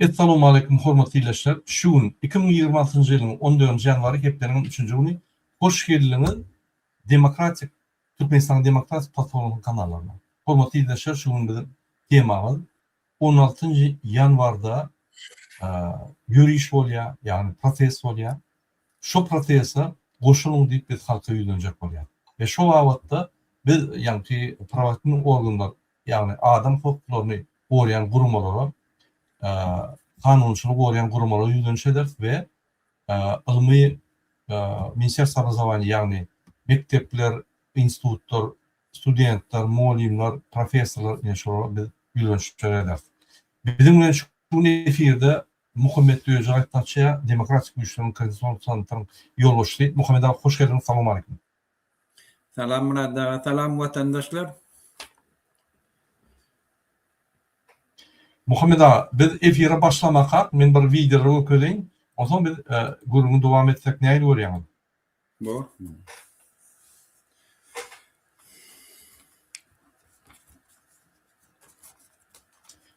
Assalamu alaykum hormatly dinleyijiler. Şu gün 2026 yılın 14 yanvarı heplerinin 3. günü hoş geldiniz Demokratik Türkmenistan Demokratik Platformunun kanallarına. Hormatly dinleyijiler, şu gün bizim temamız 16 yanvarda yürüyüş bolýar, yani protest bolýar. Şu protesta goşulun diýip biz halka ýüzlenjek bolýar. Ve şu wagtda biz ýani privatny organlar, yani adam hokuklaryny goraýan gurumlar kanunçylyk goraýan gurumlara ýüzlenşeder we ilmi Ministrsiýa obrazowanja, ýagny mektepler, institutlar, studentler, muallimler, professorlar ýaşaýar biz ýüzlenşýär. Bizim bilen şu efirde Muhammed Döýüc Demokratik Güýçleriň Konstitusiýon sanatynyň ýolbaşçysy. Muhammed abi, hoş geldiniz. Salam alaykum. Salam Murat, salam vatandaşlar. Muhammed abi, biz efire başlamaka men bir video ökeleýin. Ondan biz gurumy dowam etsek näme görýäňiz? Bu.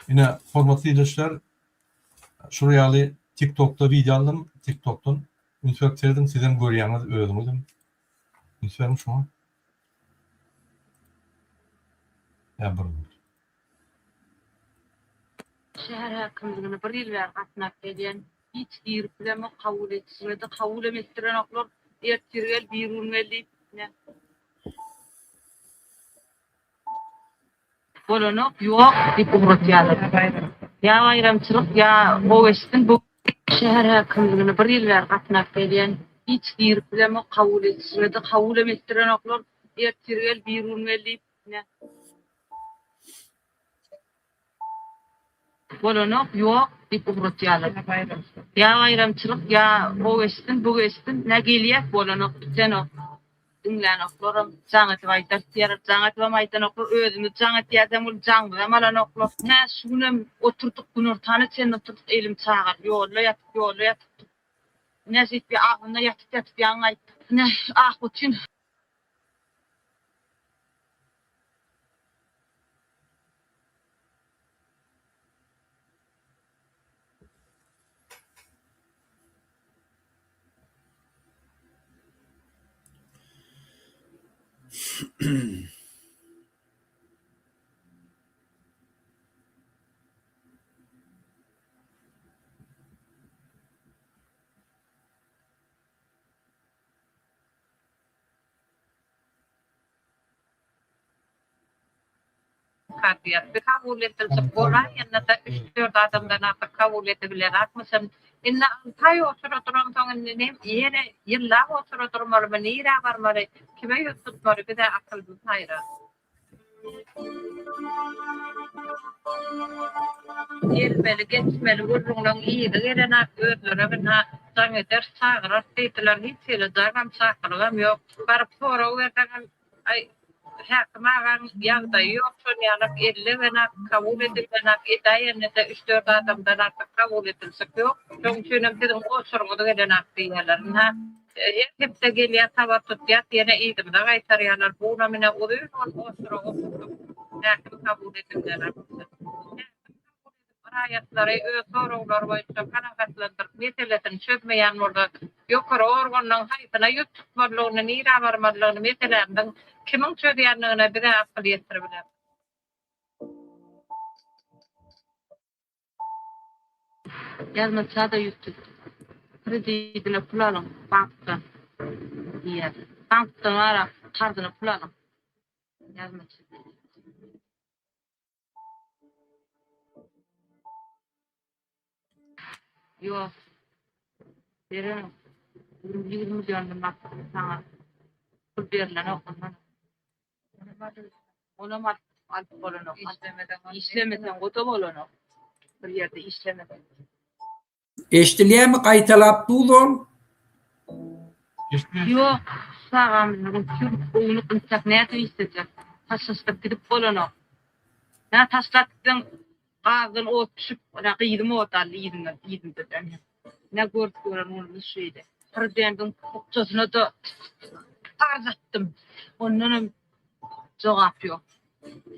Yine hormatly dinleyijiler, şuraya TikTok'ta video aldım. TikTok'tan ünsüreklerden sizden görýäňiz özüňizim. Ünsürerim şuna. Ya bir. Şäher hakymlygyny bir ýyl bäri gatnap gelýän, hiç ýerleme kabul etmedi, kabul etmediren oklar ertirgel birunmeli. Bolanok ýok diýip ugrutýarlar. Ya aýramçylyk, ya gowestin bu şäher hakymlygyny bir ýyl bäri gatnap gelýän, hiç ýerleme kabul etmedi, kabul etmediren oklar ertirgel birunmeli. Bolanok ýok diýip ugrutýarlar. Ya aýramçylyk, ya gowestin bu gowestin nägelýär bolanok bitjenok. Dinlänoklarym jaňaty aýdar, jaňaty aýdanoklar özüni jaňaty ýazam ul jaňdy amalanoklar. Nä şunem oturdyk günür tany sen oturduk elim çagar. Ýolda ýatyp. Näzit bir agyna ýatyp ýaňy aýtdy. Nä ahutyn. Katiyat kabul edilse bolay ýa-da 3-4 adamdan artyk kabul edebilen atmasam inna taý oturup soňra nem ýere ýyllar oturup durmaly, nire barmaly, kime ýutmaly, bir de akyldy taýra. Gelmeli, geçmeli, gurrunlaň iýdi gelene özlere bina taňy ders çagyrar diýdiler, hiç ýere dagam çakyrgam ýok. Baryp sora berdim, ay häkimagam ýagdaý ýok, şonýalyk 50 bena kabul edilmeli, edaýene de 3-4 adamdan artyk kabul edilsek ýok. Şoňçunam dedim, oşurmady gelen akdyýarlar. Hepde gelýär, tabar tutýar, ýene ýygyda gaýtarýarlar. Buna mene oýun oşura oturduk. Häkim kabul edildiler. Raýatlary öz sorawlary boýunça kanagatlandyryp meselesini çözmeýän bolsa, ýokary organyň haýytyna ýutmalygyny, nire barmalygyny meseleleriň kimiň çözýänligine bir akyl ýetirbiler. Ýazmaçada ýutdy. Kreditine pul alyň, bankdan. Diýär. Bankdan ara kardyna pul alyň. Ýazmaçy. Yok. Berem. 20 milyon nakit sana. Pul berilen okundan. Ona mat alıp bolanok. İşlemeden goda bolanok. Bir yerde işlemeden. Eşdilýärmi gaýtalap dulol? Yok. Sağamyň unup insak näde isledjek. Taşlaşyp gidip bolanok. Nä taşlatdyň ağzyn ot düşüp, gyýdym ot aldy ýedimden. Ne gördüler onu şeýde. Prezidentiň hukukçysyna da tarzatdym. Ondan jogap ýok.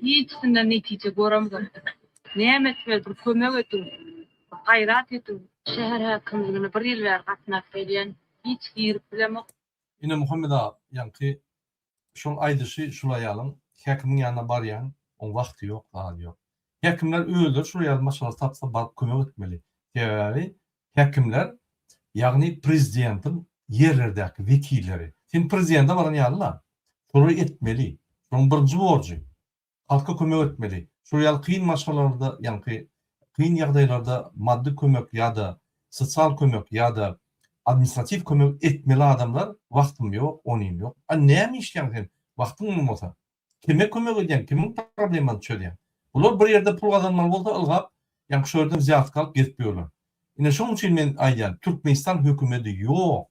Hiç näme netije göremdim. Näme etmedi, kömek etdi. gayrat etip şäher häkimligine bir ýyl bäri gatnap gelýän hiç girip bilemok. Ine Muhammed ağa, yankı şol aýdyşy şulay alyň. Häkimiň ýanyna barýan, on wagty ýok, hal ýok. Häkimler öýler şol ýaly maşala tapsa baryp kömek etmeli. Täze häkimler, ýagny prezidentiň yerlerdäki wekilleri. Sen prezidente baran ýalylar. Şoly etmeli. Şonuň birinji borjy. Halka kömek etmeli. Şol ýaly kyn maşalalarda, yankı kyn ýagdaýlarda maddi kömek ýa-da sosial kömek ýa-da administrativ kömek etmeli adamlar wagtym ýok, onym ýok. Näme işleýän sen? Wagtyň bolsa, kime kömek edýän, kimiň problemany çözdýän? Bular bir ýerde pul kazanmaly bolsa ylgap, ýa-ni şu ýerden ziýat kalyp gitip ýörler. Ine şoň üçin men aýdýan, Türkmenistan hökümeti ýok.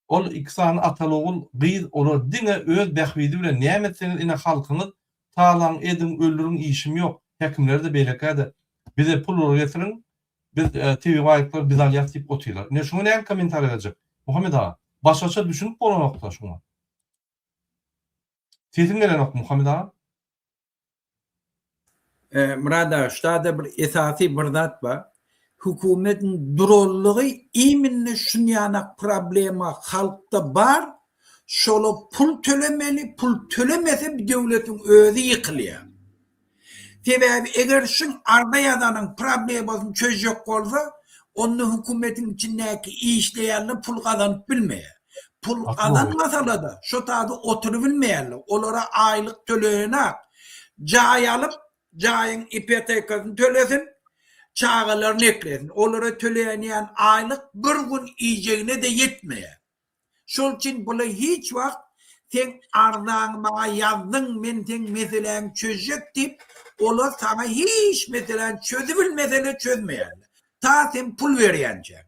Ol ikisany atalogul gyz olar diňe öz bähwidi bilen näme etseňiz ine halkyňyz talan edin öldürün işim ýok. Häkimler de beýlekade. Bize pul getirin, biz TV wagtlar biz alýas diýip oturýarlar. Ne şoňa näme komentar edecek? Muhammed ağa, başgaça düşünüp bolanokda şoňa. Sesin gelenok Muhammed ağa? Murada ştada bir esasy bir zat bar. Hukumetin durollugy iminne şunýana problema halkda bar. Şolu pul tölemeli, pul tölemese bir döwletiň özü ýykylýar. Sebäbi eger şun arda ýazanyň problemasyny çözjek bolsa, onu hukumetin içindäki işleýänler pul kazanyp bilmeýär. Pul kazanmasa da şu taýda oturup bilmeýärler. Olara aýlyk töleýänek, jaý alyp, jaýyň ipotekasyny tölesin, çağalaryny eklesin. Olara töleýän aýlyk bir gün iýjegine de ýetmeýär. Şol üçin bular hiç wagt sen ardaň maňa ýazdyň, men sen meseleň çözjek diýip, olar sana hiç meseleň çözebilmesele çözmeýärler. Ta sen pul berýänçe.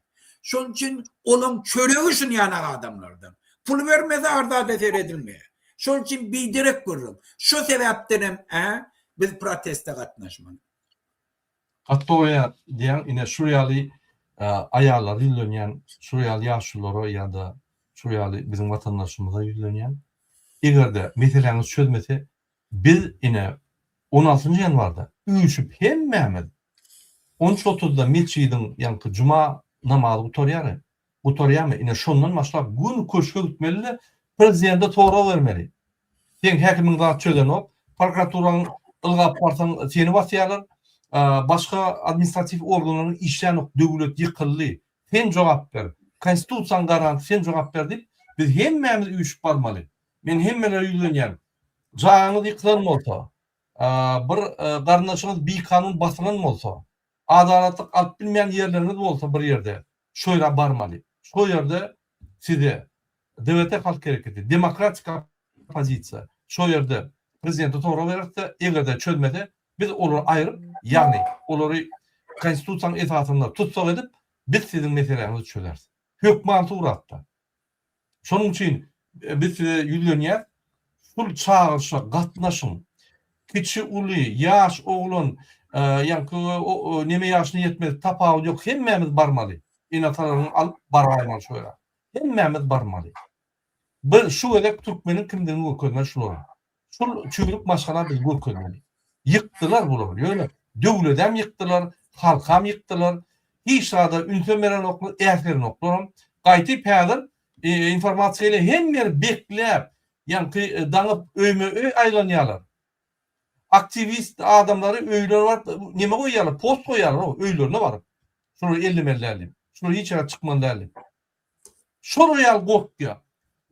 Şol üçin olaň çöregi şun ýanak adamlardan. Pul bermese arda beter edilmeýär. Şol üçin biderek görürüm. Şu sebäpden biz protestde gatnaşmaly. Hatda oya diýen ine şu ýaly aýallar ýüzlenýän, şu ýaly ýaşullara ýa-da şu ýaly bizim watandaşymyza ýüzlenýän. Egerde meseleňiz çözmese, biz ine 16-njy ýanwarda üýüşüp hemmämiz 13:30-da mescidiň ýanky juma namazy gutarýary. Gutarýarmy? Ine şondan başlap gün köşke gitmeli, prezidente togra bermeli. Sen häkimiň zat çözen ok, prokuraturaň ylgap barsaň seni basýarlar. Başka administratif organların işleyen ok, döwlet ýykyldy. Sen jogap ber. Konstitusiýaň garanty sen jogap ber diýip biz hemmämiz üýüşüp barmaly. Men hemmeler ýüzlenýär. Jaňyz ýykylan bolsa, bir garnaşyňyz bir kanun basylan bolsa, adalatlyk alyp bilmeýän ýerleriniz bolsa bir ýerde, şo ýere barmaly. Şo ýerde size döwlete halk hereketi, demokratik opozisiýa, şo ýerde prezidente togra berdi, egerde çözmede biz olary aýryp, ýagny olary konstitusiýaň esasynda tutsak edip, biz sizin meseleňizi çözeriz. Hökümet uğratda. Şonuň üçin biz ýüzlenýär, şol çağırşa gatnaşyň. Kiçi uly, ýaş oglan, ýanky neme ýaşyna ýetmez, tapagy ýok, hemmämiz barmaly. Enatalaryny alyp baraýmaly şo ýere. Hemmämiz barmaly. Bir şu elek türkmeniň kimdigini görkezmeli şular. Şol çögürük maşgala biz görkezmeli. Yıktılar bular, ýöne. Döwlet hem yıktılar, halk hem yıktılar. Hiç ada ünsemeren oklu, ählerin okluram. Gaýtyp häzir informasiýaly hemmer bekläp, ýanky daňyp öýme aýlanýarlar. Aktivist adamlary öýler bar, neme goýýarlar, post goýýarlar, öýlerine baryp. Şunu ellemelärli. Şunu hiç ýere çykmanlarly. Şol ýal gorkýar.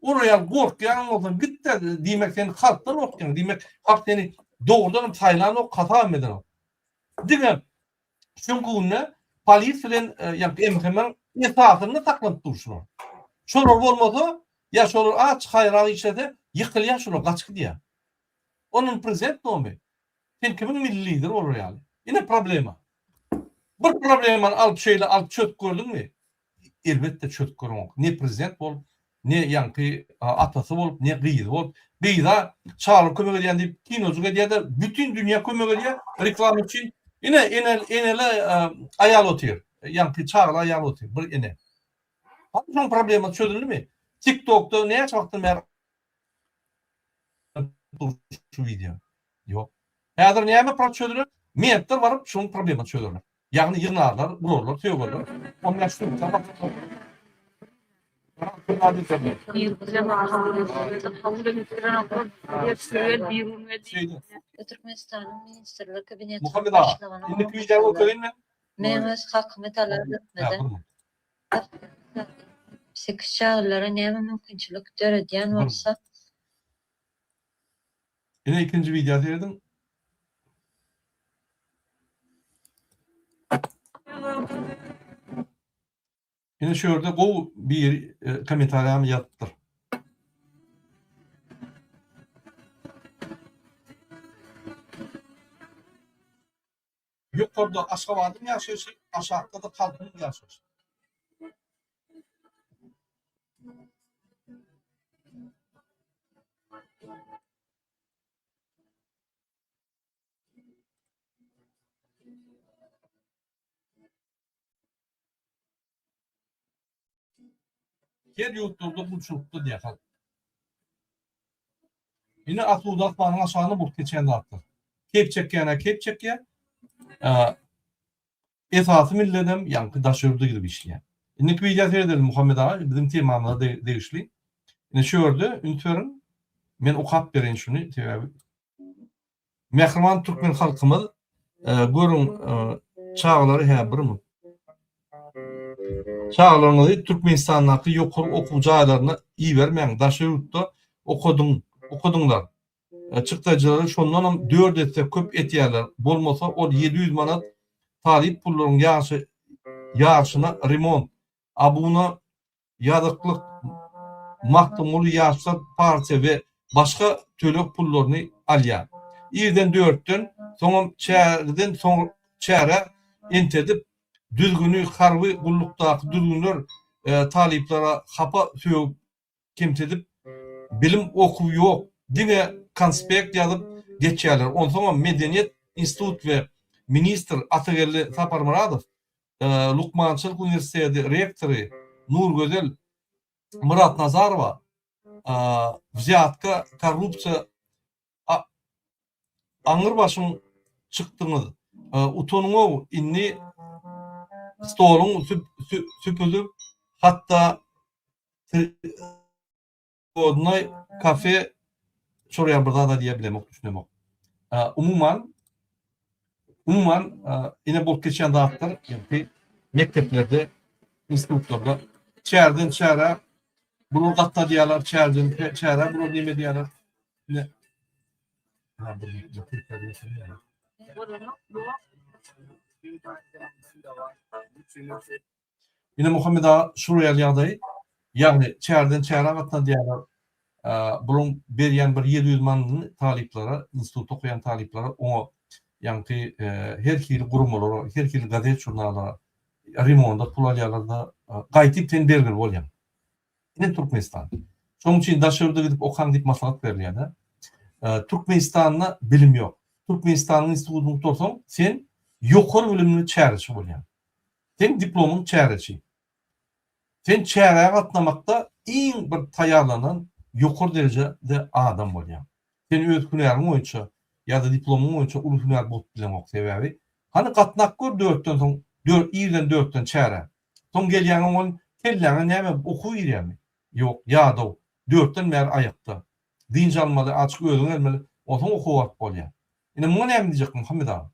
Oraya gorkýan bolsa gitdi diýmek sen halkdan okýan, diýmek halk seni doğrudan taýlan ok, kata meden ok. Diňe şuňkuny polis bilen ýa-ni emhemen esasyny taklap durşular. Şolar bolmasa, ýa şolar aç haýraly içede ýykylýar şolar gaçyk diýär. Onun prezident nomy. Sen kimin milli lider olur ýaly. Ine problema. Bir problemany alyp şeýle alyp çöp gördüňmi? Elbetde çöp görmek. Ne prezident bol, ne ýanky atasy bolup, ne gyýy bolup, beýda çağırıp kömek edýän diýip kinojuga diýär, bütün dünýä kömek edýär reklam üçin. Enele aýal otyr. Ýanky çağıra aýal otyr. Bir ene. Hançyn problema çözüldümi? TikTok'da näçe wagtdan bäri şu video. Ýok. Häzir näme problem çözülür? Meňetler baryp şoň problema çözülür. Yani yığınarlar, vururlar, tövbeler. Onlaştırıp sabah. Türkmenistan'ın ministerler kabineti Muhammed Ağa, inni kuyudan okuyayım mı? Mehmet hakkımı talep etmedi. 8 çağırlara neme mümkünçülük dörediyen olsa Yine ikinci video seyredin. Yine şurada bu bir komentarımı yaptır. Yukarıda Aşgabat'ın yaşayışı, aşağıda da Kalkın'ın yaşayışı. Yer yurtturdu, bu çurttu diye kalk. Yine Asuud Atman'ın aşağını bulup geçen de attı. Kepçekke. Esası milledim yankı daşırdı gibi işleyen. Yine video seyredelim Muhammed Ağa, bizim temamına değişli. Yine şöyle, ünitörün, men okap verin şunu, Mehriman Türkmen halkımız, görün çağları her mi? Çağlarını Türkmenistan'daki yukarı okul caylarına iyi vermeyen, daşı yurtta okudunlar. Çıktıcıları şondan 4 etse köp etiyerler. Bolmasa o 700 manat talip pulların yarışına remont. Abuna yadıklık mahtumulu yarışlar parça ve başka tölök pullarını alyan. İyiden 4'ten sonra çeyre entedip düzgünü harbi kullukdaki düzgünler taliplere hapa söyleyip kimtedip bilim oku yok dine konspekt yazıp geçerler. Ondan sonra Medeniyet İnstitut ve Minister Atagerli Sapar Muradov Lukmançılık Üniversitesi rektörü Nur Gözel Murat Nazarova взятка, korrupsiya anır başın çıktınız. Utonumu inni stolun süpüdüp hatta odnay kafe şuraya burada da diyebilirim, düşünemem. Umuman yine bu geçen dağıtlar yani mekteplerde, institutlarda çerden çere bunu katta diyorlar, çerden çere bunu deme diyorlar. Ne? Yine Muhammed Ağa şuraya adayı yani çerden çere katta diyorlar. Bunun bir 700 manını taliplere, institut okuyan taliplere o yani her kili kurumlara, her kili gazet jurnallara, remonda, pul alyalarda qaytip ten bergen bolyan. Yine Türkmenistan. Şoň üçin daşyrda gidip okan dip maslahat berilýär. Türkmenistan'da bilim yok. Türkmenistan'ın institutunu tutarsan sen yokor bilimini çäreçi bolyan. Sen diplomun çäreçi. Sen çäreğe atlamakta en bir tayarlanan yokor derecede adam bolyan. Sen öz hünerin boýunça ya da diplomun boýunça ulu hüner bolup bilemok sebäbi. Hani gatnak gör 4'ten soň 4'ten çäre. Soň gelýäňiň ol kelläňe näme okuw ýermi? Yok, ya da 4'ten mer ayakta. Din janmaly, açyk özüň elmeli, otaň okuwat bolýar. Ine muňa näme diýjek Muhammed Ağa?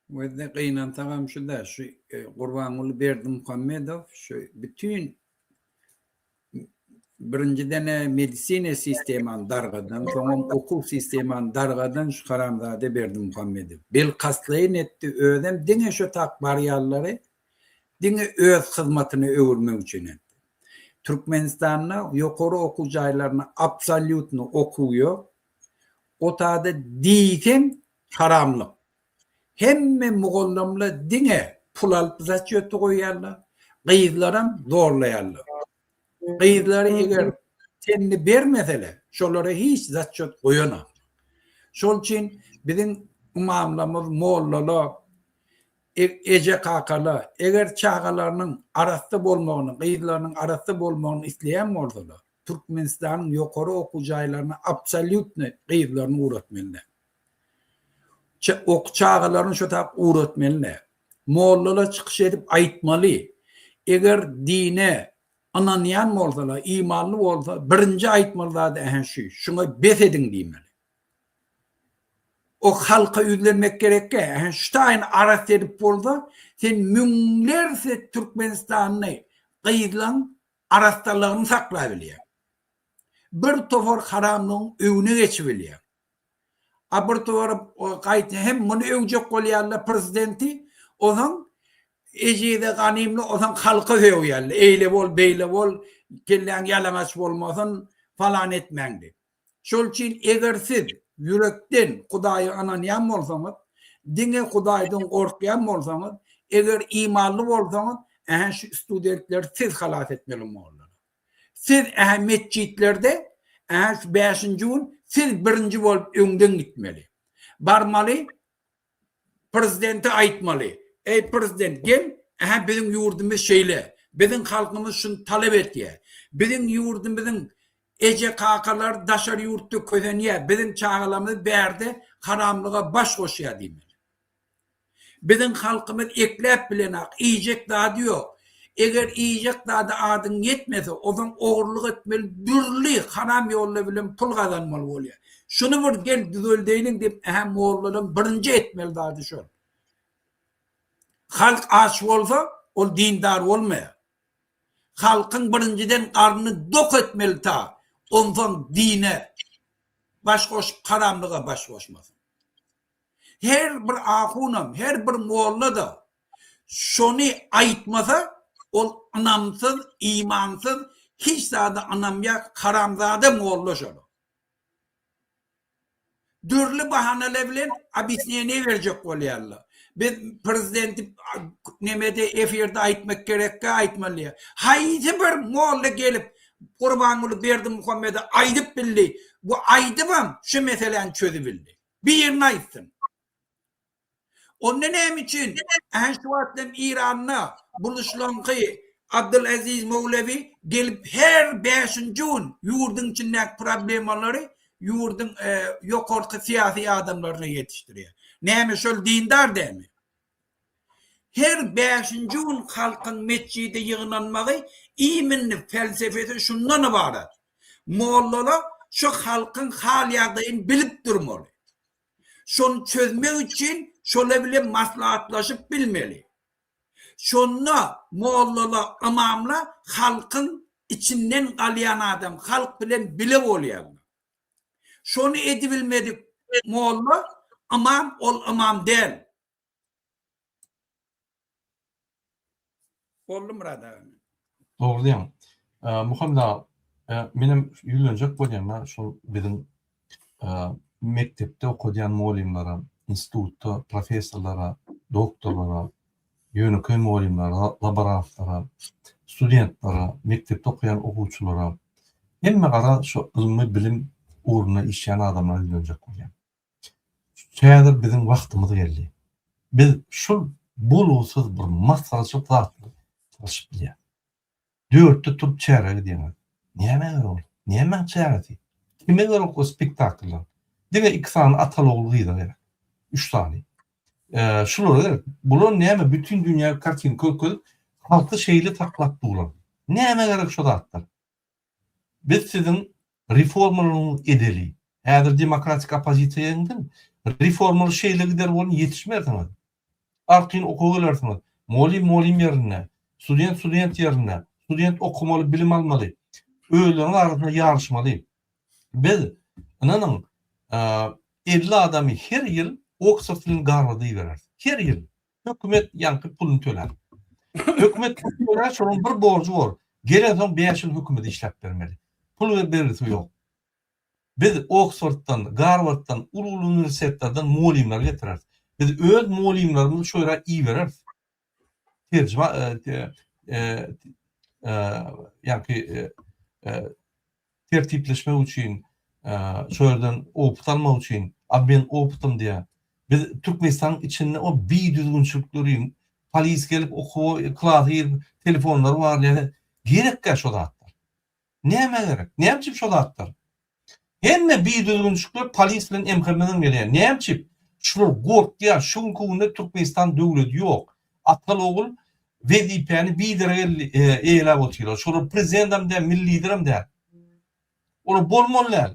Ve kıyınan tamam şunda şu Kurbanulu Berdi Muhammedov şu bütün birinciden medisine sisteman dargadan sonra okul sisteman dargadan şu karamzade Berdi Muhammedov. Bel kaslayın etti ödem dine şu tak bariyalları dine öz hizmetini öwürmek üçin etti. Türkmenistan'na yukarı okul jaylaryna absolutny okuyor. O taada diýken haramlyk. Hemme mugollamla dine pul alıp zatçötü koyarlar. Kıyızlaram zorlayarlar. Kıyızları eğer tenini bermesele şolara hiç zatçöt koyana. Şol için bizim imamlarımız mollalar ece kakala eğer çağalarının arasında bolmağını, kıyızlarının arasında bolmağını isteyen olsalar Türkmenistan'ın yukarı okuyacaklarına absolutne kıyızlarını uğratmalılar. ok çağalaryny şu tap uğratmaly. Mollala çıkış edip aytmaly. Eger dine ananyan bolsalar, imanlı bolsa birinci aytmalylar da şu. Şuna bes edin diýmeli. O halka yüzlenmek gerekke. Ştayn aras edip bolsa sen müňlerse Türkmenistanyny gyýylan arastalygyny saklaýbilýär. Bir tofor haramlyň öwüne geçibilýär. Bir tofor gaýty hem muny öwjek bolýarlar prezidenti, odan ejide ganimli odan halka öwýärler. Eýle bol, beýle bol, gelen yalamaç bolmasyn falan etmeňdi. Şol üçin eger siz yürekden Hudaýy ananýan bolsaňyz, dine Hudaýdan gorkýan bolsaňyz, eger imanly bolsaňyz, şu studentler siz halat etmeli bolýar. Siz mescitlerde 5-nji gün siz birinci bolup öňden gitmeli. Barmaly, prezidenti aýtmaly. Ey prezident gel, bizim ýurdumyz şeýle. Bizim halkymyz şunu talep etýär. Bizim ýurdumyzyň eje kakalar daşar ýurtda közenýär. Bizim çağalamyz berde haramlyga baş goşýar diýmeli. Bizim halkymyz eklep bilen ak iýjek dady ýok. Eger iýjek dady adyň yetmese, odan ogurlyk etmeli, dürli haram ýolla bilen pul gazanmaly bolýar. Şunu bir gel düzeldeýin dep mollaryň birinji etmeli dady şol. Halk aç bolsa, ol dindar bolmaýar. Halkyň birinciden garny dok etmeli ta, ondan dine baş goşup haramlyga baş goşmasyn. Her bir ahunam, her bir molla da şonu aýtmasa, ol anamsız, imansız, hiç zade anamya haramzade molla şolu. Dürlü bahaneler bilen abisniyene verecek bolýarlar. Biz prezidenti nemede efirde aýtmak gerekkä aýtmaly. Haýdy bir molla gelip Gurbanuly Berdi Muhammed'e aýdyp bildi. Bu aýdybam şu meseleni çözüp bildi. Bir ýerini aýtsyn. Onda näme üçin? Şu wagtda İranna buluşlanky Abdulaziz Mevlevi gelip her 5-nji gün ýurdun içindäki problemalary ýurdun ýokarky syýasy adamlaryna ýetişdirýär. Näme şol dindar dämi? Her 5-nji gün halkyň mescide ýygnanmagy iýminli felsefesi şundan ibaret. Mollalar şu halkyň hal ýagdaýyny bilip durmaly. Şonu çözmek üçin şola bilen maslahatlaşyp bilmeli. Şonna mollalar, imamlar halkyň içinden galýan adam, halk bilen bile bolýar. Şonu edibilmedik molla, imam ol imam değil. Oldu Murad abi? Doğru diýem. Muhammed ağa, menem ýülenjek bolýan şol bizim mektepde okudyan muallimlara, institutda professorlara, doktorlara, yönükön muallimlara, laborantlara, studentlara, mektepde okuyan okuwçylara, hemme gara şu ilmi bilim uğruna işleyen adamlar ýülenjek bolýan. Şäher bizim wagtymyz geldi. Biz şu boluwsuz bir masalaçy tartışyp bilýär. Dörtte turup çäre diýen. Näme ol? Näme çäreti? Kime göre o spektakller? Dine 2 sany ataloglu ýa-da 3 sany. Şular bular näme bütün dünýä kartin kökül halky şeýle taklap durar. Näme gerek şu zatlar? Biz sizin reformalaryny edeli. Häzir demokratik opozisiýaňdan reformaly şeýle gider bolan ýetişmerdiňiz. Artyn okuwlarsynız. Molim ýerine, student ýerine, student okumaly, bilim almaly. Öýlerin arasynda ýarışmaly. Biz ananyň 50 adamy her ýyl Oxford dilini garwady berer. Her ýyl. Hökümet ýanky puluny töler. Hökümet töler, şonuň bir borjy bar. Gelen soň 5 ýyl hökümet işläp bermeli. Pul berýär ýok. Biz Oxforddan, Garwarddan, ulul uniwersitetlerden muallimler getirer. Biz öz muallimlerimizi şoýra iyi bereriz. Tercüme ýa-ki tertipleşme üçin, şoýerden oput almak üçin, ben oputym diýe. Biz Türkmenistan içinde o düzgünçülükleri, polis gelip okuw, klasy, telefonlar var ýa-da gerekkä şo zatlar. Näme gerek? Näme şo zatlar? Hemme düzgünçülükler polis bilen emhermeden gelýär. Näme? şular gorkýar, şuň kugunda Türkmenistan döwleti ýok. Atalogul wezipäni bidire eýlep oturýar. Şular prezidentim de, milli liderim de. Olar bolmalylar.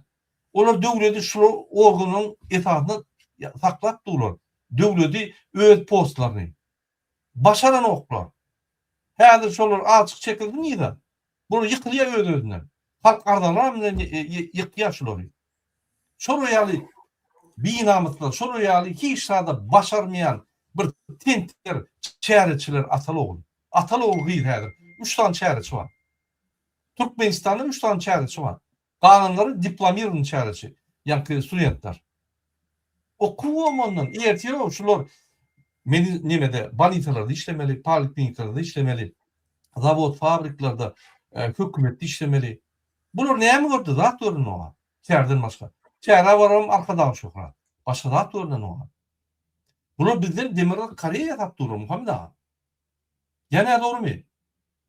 Olar döwleti şu organyň etatyny saklap durlar. Döwleti öz postlaryny başaran oklar. Häzir şolar açyk çekildi niýe? Bunu ýykylýar öz-özüne. Halk ardalar bilen ýykýar şolary. Şol ýaly binamytlar, şol ýaly hiç şada başarmayan bir tentler, çäreçiler Atalogul. Atalogul gyýy häzir. 3 tane çäreçi bar. Türkmenistanyň 3 tane çäreçi bar. Galanlary diplomirny çäreçi, ýa-ni studentler. Okuwam ondan, ertiýär şolar nemede banitalarda işlemeli, poliklinikalarda işlemeli, zavod, fabriklarda, hökümetde işlemeli. Bular näme gördü? Zat görün oğa. Çärden başga. Çäre baram arkadan şokra. Başga zat görün oğa. Bular bizden Demokrat Koreýa ýatyp durur Muhammed ağa. Ýene dogrymy?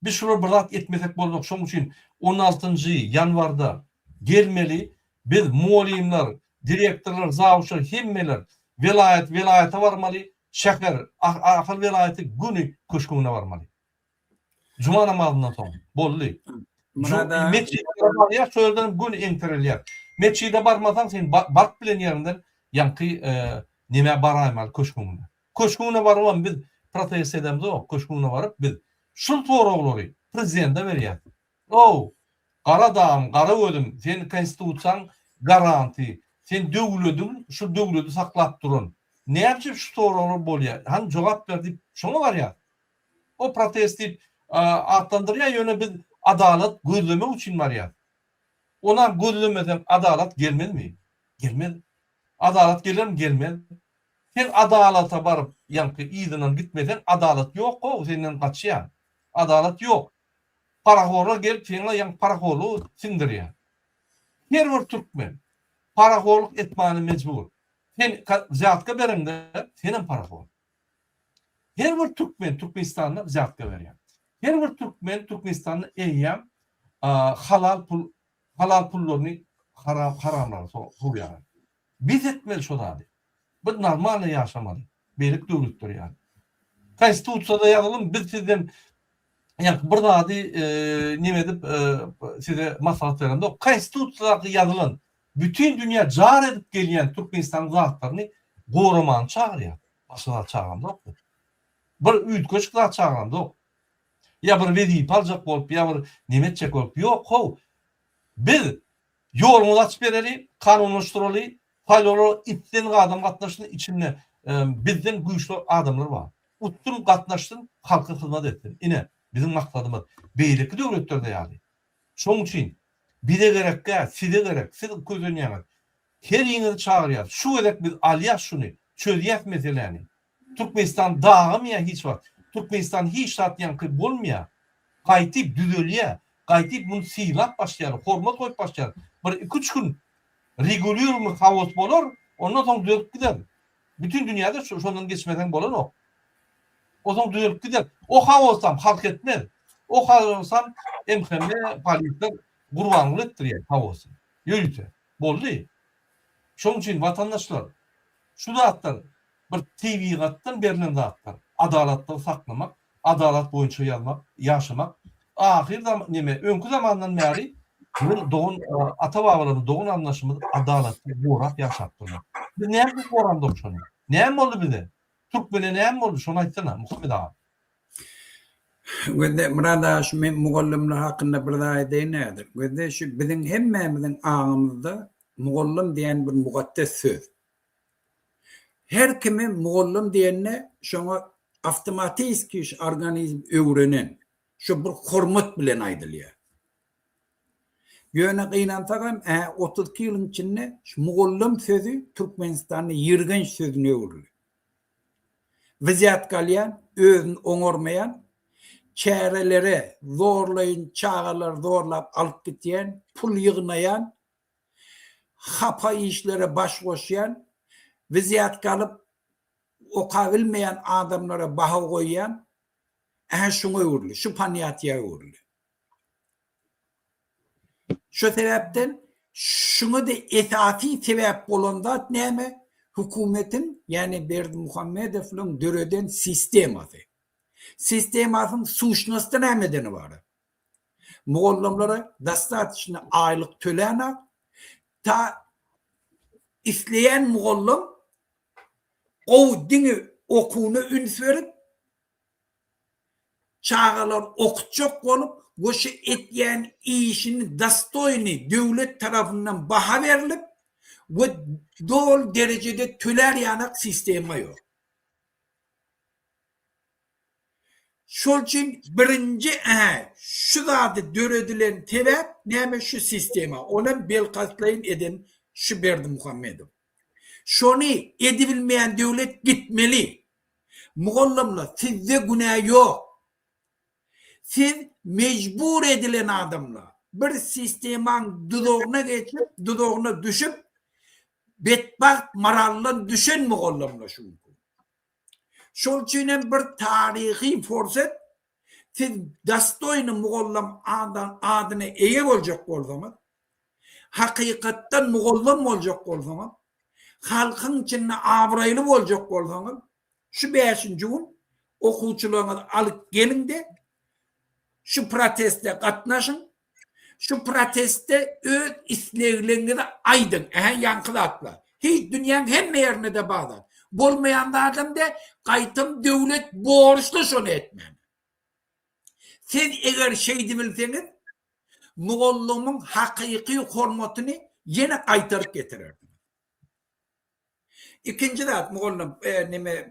Biz şular bir zat etmesek bolduk. Şoň üçin 16-njy ýanwarda gelmeli, biz muallimler, direktorlar, zawşlar, hemmeler vilayata barmaly. Şäher, ahal vilayeti günü köşküne barmaly. Juma namazyndan soň boldy. Meçhide barýar, şoldan gün enterelýär. Meçhide barmasaň sen bark bilen ýerinden ýanky näme baraýmaly köşküne. Köşküne barýan biz protest edemiz o, köşküne baryp biz şul toragulary prezidente berýär. O, gara dağım, gara ödüm, sen konstitusiýaň garanti, sen döwletiň şu döwleti saklap durun. Ne yapacak şu sorular bolýar? Han jogap berdi, şoňa bar ya. O protest edip atlandyrýar ýöne biz adalet gözlemek üçin bar ya. Ona gözlemeden adalet gelmedimi? Gelmedi. Adalet gelir mi? Gelmedi. Sen adalata barıp ýanky ýygynyň gitmeden adalet ýok o, senden gaçýar. Adalet ýok. Paraxorlar gelip seňle ýanky paraxorlu sindirýär. Her bir türkmen paraxorluk etmäni mecbur. Sen ziyatka berinde senin paraxor. Her bir Türkmen Türkmenistan'da ziyatka berýär. Her bir Türkmen Türkmenistan'da eýýär halal pullaryny haramlar soýýar. Biz etmeli şo zady. Bu normal ýaşamaly. Beýlik döwletler ýa. Konstitusiýada ýazylym biz sizden ýa bir zady näme dip size maslahat berende o konstitusiýada ýazylan bütün dünya jar edip gelýän Türkmenistan zatlaryny goraman çağırýar. Başga çağıranda. Bir üýtgeç zat çağıranda. Ya bir wezip aljak bolup, ya bir nemetjek bolup, ýok ho. Biz ýolumuzy açyp bereli, kanunlaşdyraly, faýlaly ipden adam gatnaşyny içinde bizden güýçli adamlar bar. Utdun gatnaşdyn, halka hyzmat etdin. Ine bizim maksadymyz beýleki döwletlerde ýaly. Şoň üçin bize gerek, size gerek, siz gözünýäňiz. Her ýerine çağırýar. Şu gerek biz alýas şunu, çözýäs meseleni. Türkmenistan dağımya hiç var. Türkmenistan hiç şart ýanky bolmaýar. Gaýtyp düzelýär. Gaýtyp bunu siýlap başlaýar, hormat goýup başlaýar. Bir 2-3 gün regulýar hawos bolar, ondan soň düzelip gider. Bütün dünýäde şondan geçmeden bolan o. O zaman düzelip gider. O hawosam halk etmez. O hawosam MHM politika gurbanlyk etdirýär hawosy. Ýürüýär. Boldy. Şoň üçin vatandaşlar şu zatlar bir TV gatdan berilen zatlar. Adalatly saklamak, adalat boýunça ýaşamak. Ahir zaman näme öňkü zamandan bäri doğun ata-babalarymyz doğun anlaşymyz adalatly gorap ýaşapdylar. Biz näme goramdyk şonu? Näme boldy bize? Türkmene näme boldy? Şonu aýtsana Muhammed ağa. Gede murada şu mugallimler hakynda bir daha edeýär. Gede şu biziň hemmemiziň aňymyzda mugallim diýen bir mugattas söz. Her kimi mugallim diýenne şoňa avtomatik organizm öwrenen, şu bir hormat bilen aýdylýar. Ýöne gynantagam 32 ýylyň içinde şu mugallim sözü Türkmenistanyň ýyrgän sözüne öwrüldi. Viziyat galýan, özüni oňormaýan, çärelere zorlayın, çağırlar zorlap alıp gitýän, pul ýygnaýan, hapa işlere baş goşýan, viziyat kalıp oka bilmeýän adamlara baha goýýan, şuňa öwrüldi, şu paniýatya öwrüldi. Şu sebäpden şuňa da esasy sebäp bolanda näme? hükümetin yani Berdimuhamedov'un döreden sisteması. Sistemasının suçnasından emedeni var. Muğullamlara dastatçına aylık tölenek ta isteyen muğullam o dini okunu üns verip çağalar okutacak olup bu şey etken işini dastoyni devlet tarafından baha verilip ve doğal derecede töler yanak sistemi yok. Şol için birinci şu zatı döredilen tebep neyme şu sistemi. Olan belkatlayın eden şu Berdimuhamedov. Şunu edebilmeyen devlet gitmeli. Muğullamla sizde günah yok. Siz mecbur edilen adamla bir sistemin dudağına geçip dudağına düşüp bedbaht marallan düşen muğullamla şunu. Şol için bir tarihi fırsat siz dastoyni muğullam adına eğer olacak olsanız hakikatten muğullam olacak olsanız halkın içinde avraylı olacak olsanız şu 5. gün okuyucularını alıp gelin de şu proteste katnaşın, şu proteste öz isteklerini de aydın, yankılı atla. Hiç dünyanın hem yerine de bağlar. Bolmayan da adam da kaytım devlet borçlu şunu etmen. Siz eğer şey bilseniz, Muğullumun hakiki hürmetini yine kaytarıp getirirdiniz. İkinci de Muğullum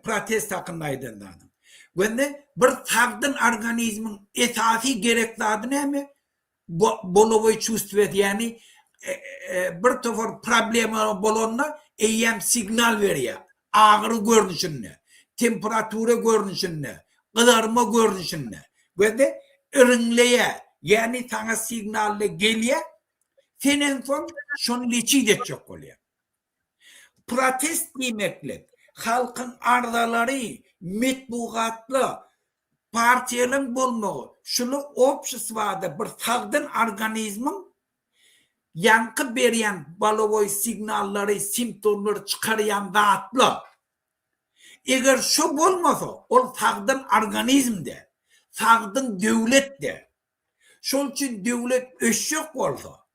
protest hakkındaydın da adam. Ve bir tağdın organizmin esasi gerekli ne mi? Bolovoy çustvet yani bir tofar problemi bolonla eyyem signal veriyor. Ağrı görünüşünde, temperatura görünüşünde, kızarma görünüşünde. Ve de ürünleye yani sana signalle geliyor. Senin son şunu liçid edecek oluyor. Protest demekle halkın ardaları metbuatlı partiyenin bulmağı şunu обществоda bir tağdın organizmin yankı veren balovoy signalları, simptomları çıkarayan dağıtlı. Eğer şu bulmasa o tağdın organizmde, tağdın devlette. Şol için devlet öşük olsa,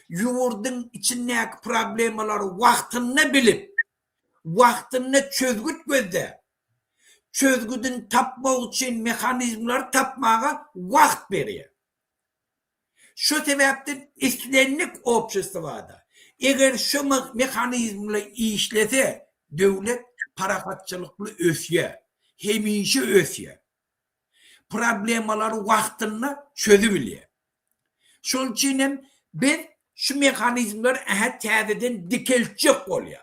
yurdun içindeki problemleri vaktini bilip, vaktini çözgüt gözde, çözgüdün tapmak için mekanizmları tapmağa vakt veriyor. Şu sebepten istenlik обществоda. Eğer şu mekanizmle işlese devlet parafatçılıklı ösye, heminşi ösye. Problemleri vaktini çözebiliyor. Şol için biz şu mekanizmleri tədiden dikelçik oluyor.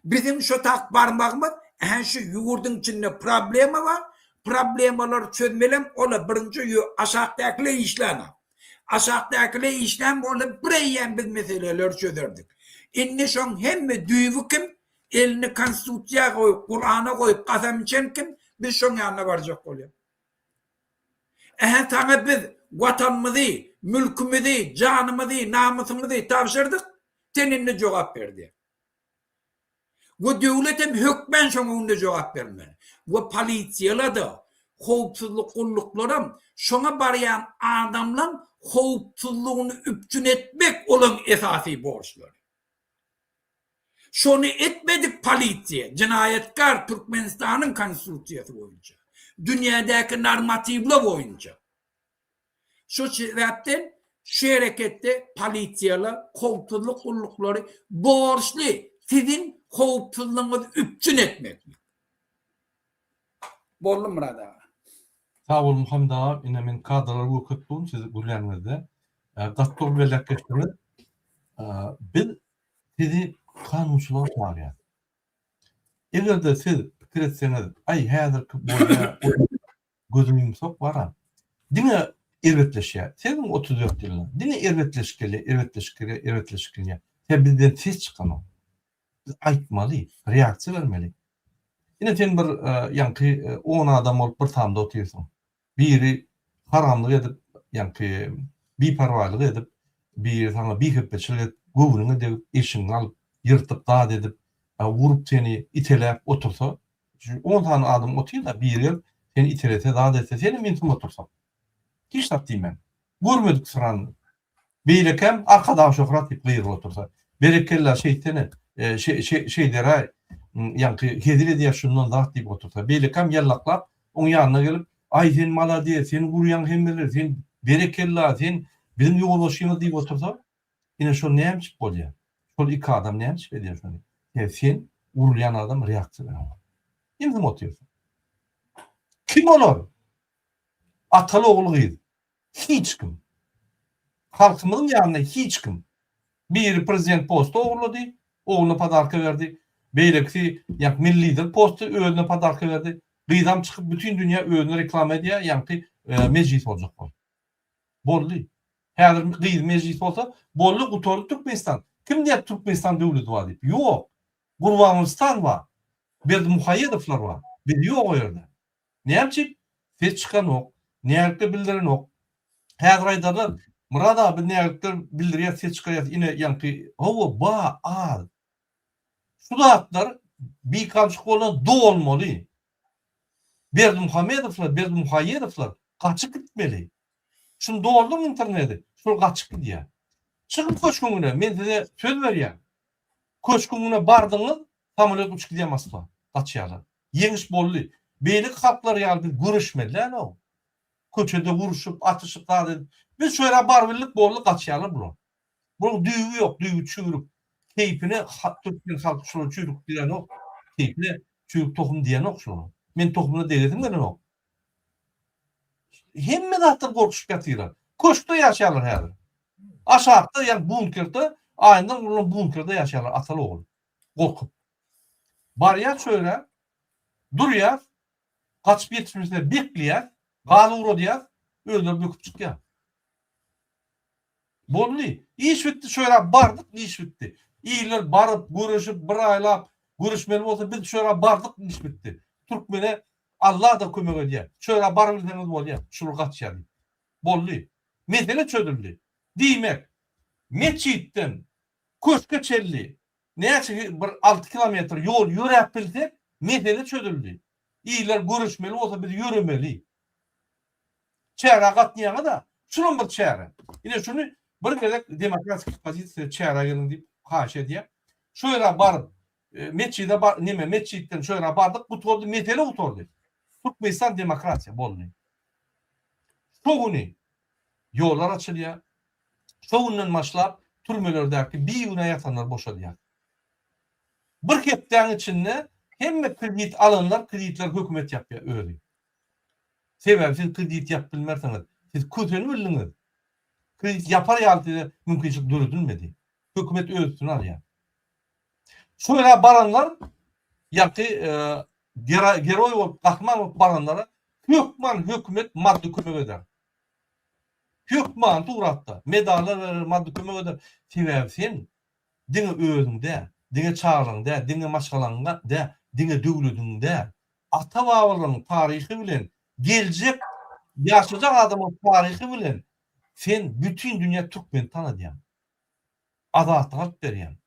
Bizim şu tak parmağımız şu yurdun içinde problemi var. Problemleri çözmelem ola birinci aşağıdakiyle işlenem. Aşağıdakiyle işlem ola bireyen biz meseleleri çözerdik. İnne şun hem düğü kim, elini konstitusiya koyup, Kur'an'a koyup, kasam için kim, biz şun yanına varacak oluyor. Sana biz vatanımızı, mülkümüzü, canımızı, namusumuzu tavşırdık, seninle cevap verdi. Ve devletim hükmen şuna cevap vermeli. Ve polisiyalar da, kovupsuzluk kulluklarım, şuna barayan adamla kovupsuzluğunu üpçün etmek olan esasi borçları. Şunu etmedik polisiye, cinayetkar Türkmenistan'ın konstitusiyası boyunca. Dünyadaki normativler boyunca. Şu sebepten şu harekette polisiyalar, kovupsuzluk kullukları borçlu. Sizin kovupsuzluğunuzu üpçün etmek. Bollum burada. Sağ olun Muhammed ağa, yine men kadrlar okuttuğum sizi güllermede. Gattor ve lakkeştiniz. Biz sizi kanunçuluğa çağırıyor. Eğer de siz fikir etseniz, ay hazır boyda gözüm yumsak var. Dine ervetleşiyor. Senin 34 yılın. Dine ervetleşkeli. Sen bizden ses çıkan o. Biz aytmalı, reaksiya vermeli. Yine sen bir yankı 10 adam olup bir tamda oturuyorsun. Biri haramlık edip, yankı bir parvalık edip, biri sana bir hüppeçilik edip, guvurunu edip, eşini alıp, yırtıp dağıt edip, vurup seni itelep otursa, 10 tane adam otuyor da bir yıl seni itelete, daha da seni mintum otursa. Hiç tapdiyim ben. Görmedik sıranı. Beylekem arkadan şokrat deyip gıyır otursa. Berekella şeyteni, şeylere, yankı hedile diye şundan da deyip otursa. Beylekem yallaklap, onun yanına gelip, ay sen mala diye, sen vuruyan hemmeler, sen berekella, sen bizim yollaşığını deyip otursa, yine şu neymiş bolya? Şu iki adam neymiş ediyor şunu? Sen vurulayan adam reaksiyon var. Şimdi mi oturuyorsun? Kim olur? Atalı oğlu gıydı. Hiç kim. Halkımızın yanında hiç kim. Bir prezident postu oğlu değil. Oğluna padarka verdi. Beylikti, yak milli lider postu öğüne padarka verdi. Gıydam çıkıp bütün dünya öğüne reklam ediyor. Yankı meclis olacak bu. Bollu. Her gıydı meclis olsa bollu kutorlu Türkmenistan. Kim diye Türkmenistan devleti var deyip? Yok. Gurbanistan var. Bir muhayyedefler var. Bir yok o yerde. Ne yapacak? Ses çıkan yok. Neyalıkta bildiren yok. Her aydalar Murad abi neyalıkta bildiriyor, ses çıkarıyor. Yine yankı hava ba al. Şu dağıtlar bir kamçık olan doğu olmalı. Berdi Muhammedovlar, Berdi Muhayyedovlar kaçıp gitmeli. Şunu doğru mu internette? Şunu kaçıp gidiyor. Çıkın köşkününe, ben size söz veriyorum. Köşkününe bardınız, samolyot uçup gidemezler. Kaçıyorlar. Yeniş bollu. Beylik halklar geldi, görüşmediler o. Köçede vuruşup, atışıp daha dedi. Biz şöyle barvillik bollu kaçıyorlar bunu. Bunun düğü yok, düğü çürük. Keyfine Türkmen halkı şunu çürük diyen o. Keyfine çürük tohum diyen o şunu. Men tohumunu devletim veren o. Hemme de hatta korkuşup yatıyorlar. Köşkte yaşarlar her. Aşağıda yani bunkerde, aynen bunun bunkerde yaşarlar atalı oğlu. Korkup. Bariyer şöyle, duruyor, kaçıp yetişmesine bekliyor, gazı uğru diyor, öldürüp döküp çıkıyor. Bollu. İş bitti şöyle bardık, iş bitti. İyiler barıp, görüşüp, bir aylap, görüşmeli olsa biz şöyle bardık, iş bitti. Türkmen'e Allah da kömek ediyor. Şöyle barbildiğiniz oluyor. Şunu kaç yani. Bollu. Mesele çözüldü. Demek, Meçhitten, Köşke çelli, neyse 6 kilometre yol yürüyebilsek, mesele çözüldü. İyiler görüşmeli olsa biz yürümeli. Çeyre katlayan da, şunun bir çeyre. Yine şunu, bir kere demokratik pozisiya çeyre gelin deyip, haşa diye. Şöyle barıp, Meçhitten şöyle bardık, bu tordu, mesele bu tordu. Türkmenistan demokrasiya, bollu. Çoğunu, yollar açılıyor. Çoğundan başlap, türmelerdeki bir yuna yatanlar boşalıyor. Bir kepten içinde hem kredit alanlar, kreditler hükümet yapıyor, öyle. Sebebi siz kredit yapabilmezseniz, siz kötünü bildiniz. Kredit yapar yaltı mümkünçük dürüdülmedi. Hükümet öğütünü alıyor. Şöyle baranlar, yakı geroy olup, kahman olup baranlara, hükümet maddi kömek eder. Hükman tuğratta, medallar verir, maddi kömek eder. Sebebi sen, dine özünde, dine çağrında, dine maşgalanda, dine dövlüdünde, ata babalarının tarihi bilen, gelecek, yaşayacak adamın tarihi bilen, sen bütün dünya Türkmen tanıdın. Adaletli alıp veriyen.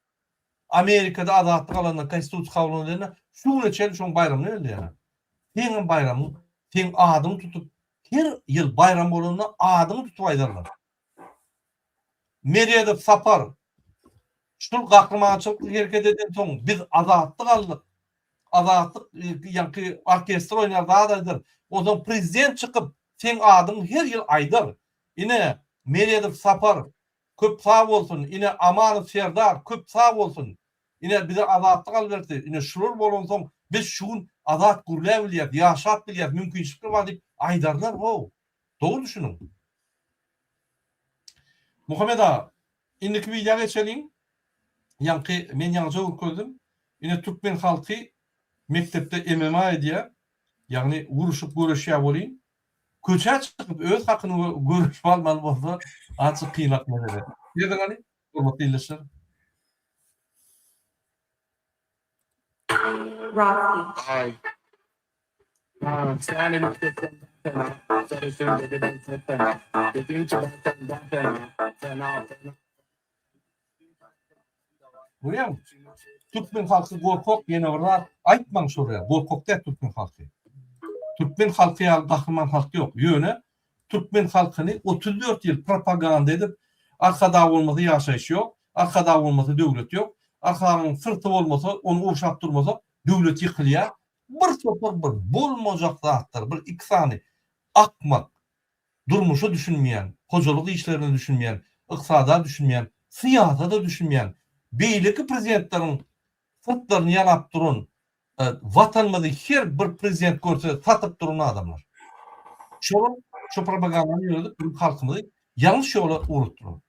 Amerika'da adaletli alanına, konstitusyon kavramlarına, şunu çeli şun bayramını öyle yani. Senin bayramın, sen adını tutup, her yıl bayram olduğunda adını tutup aydarlar. Meriyede sapar, şul kahramançılık hareket eden son biz azatlık aldık. Azatlık yankı orkestra oynar daha dadır. O zaman prezident çıkıp sen adın her yıl aydar. Yine Meriyede sapar köp sağ olsun. Yine Amanı Serdar köp sağ olsun. Yine bize azatlık alverdi. Yine şulur bolon son biz şun azat kurulabiliyat, yaşat biliyat, mümkünçlükler var deyip aydarlar o. Doğru düşünün. Muhammed ağa, indiki videoya geçelim. Yankı men yancı gördüm. Yine Türkmen halkı mektepte MMA ediyor. Yani vuruşup görüşüyor olayım. Köçe çıkıp öz hakkını görüşüp almalı olsa açık kıynak mesele. Nereden hani? Hürmetli izleyiciler. Rocky. Standing up there, so they should get it in the future. Görüyor musun? Türkmen halkı gorkok yine orada aytmaň şuraya. Gorkok da Türkmen halkı. Türkmen halkı ýaly gahryman halk yok. Ýöne Türkmen halkyny 34 ýyl propaganda edip arkada bolmasa ýaşaýyş yok, arkada bolmasa döwlet yok, arkanyň sırty bolmasa onu uşap durmasa döwlet ýykylýar. Bir topar bir bolmajak zatlar, bir iki sany akmak, durmuşu düşünmeýän, hojalyk işlerini düşünmeýän, ykysada düşünmeýän, syýasata düşünmeýän, beýleki prezidentleriň sırtlaryny ýalap duran, vatanymyzy her bir prezident görse satyp duran adamlar. Şu propagandany ýöredip bizim halkymyzy ýalňyş ýola urutdurar.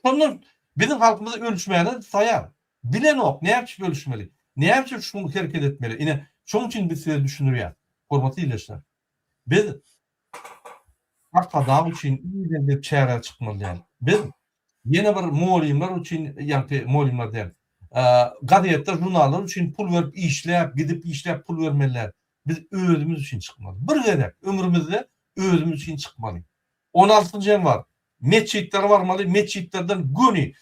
Şondan bizim halkymyzy ölçmäne saýar. Bilen ok, näçe ölçmeli, näçe şunu hereket etmeli. Ine şoň üçin biz size düşünürýär. Hormatly ýerleşler. Biz arkada üçin ýene bir çäre çykmaly. Biz ýene bir molimler üçin, ýa-ni molimler diýen, gazetler, jurnallar üçin pul berip işläp, gidip işläp pul bermeliler. Biz özümüz üçin çykmaly. Bir gerek ömrümizde özümüz üçin çykmaly. 16-njy ýanwar meçhitler barmaly, meçhitlerden göni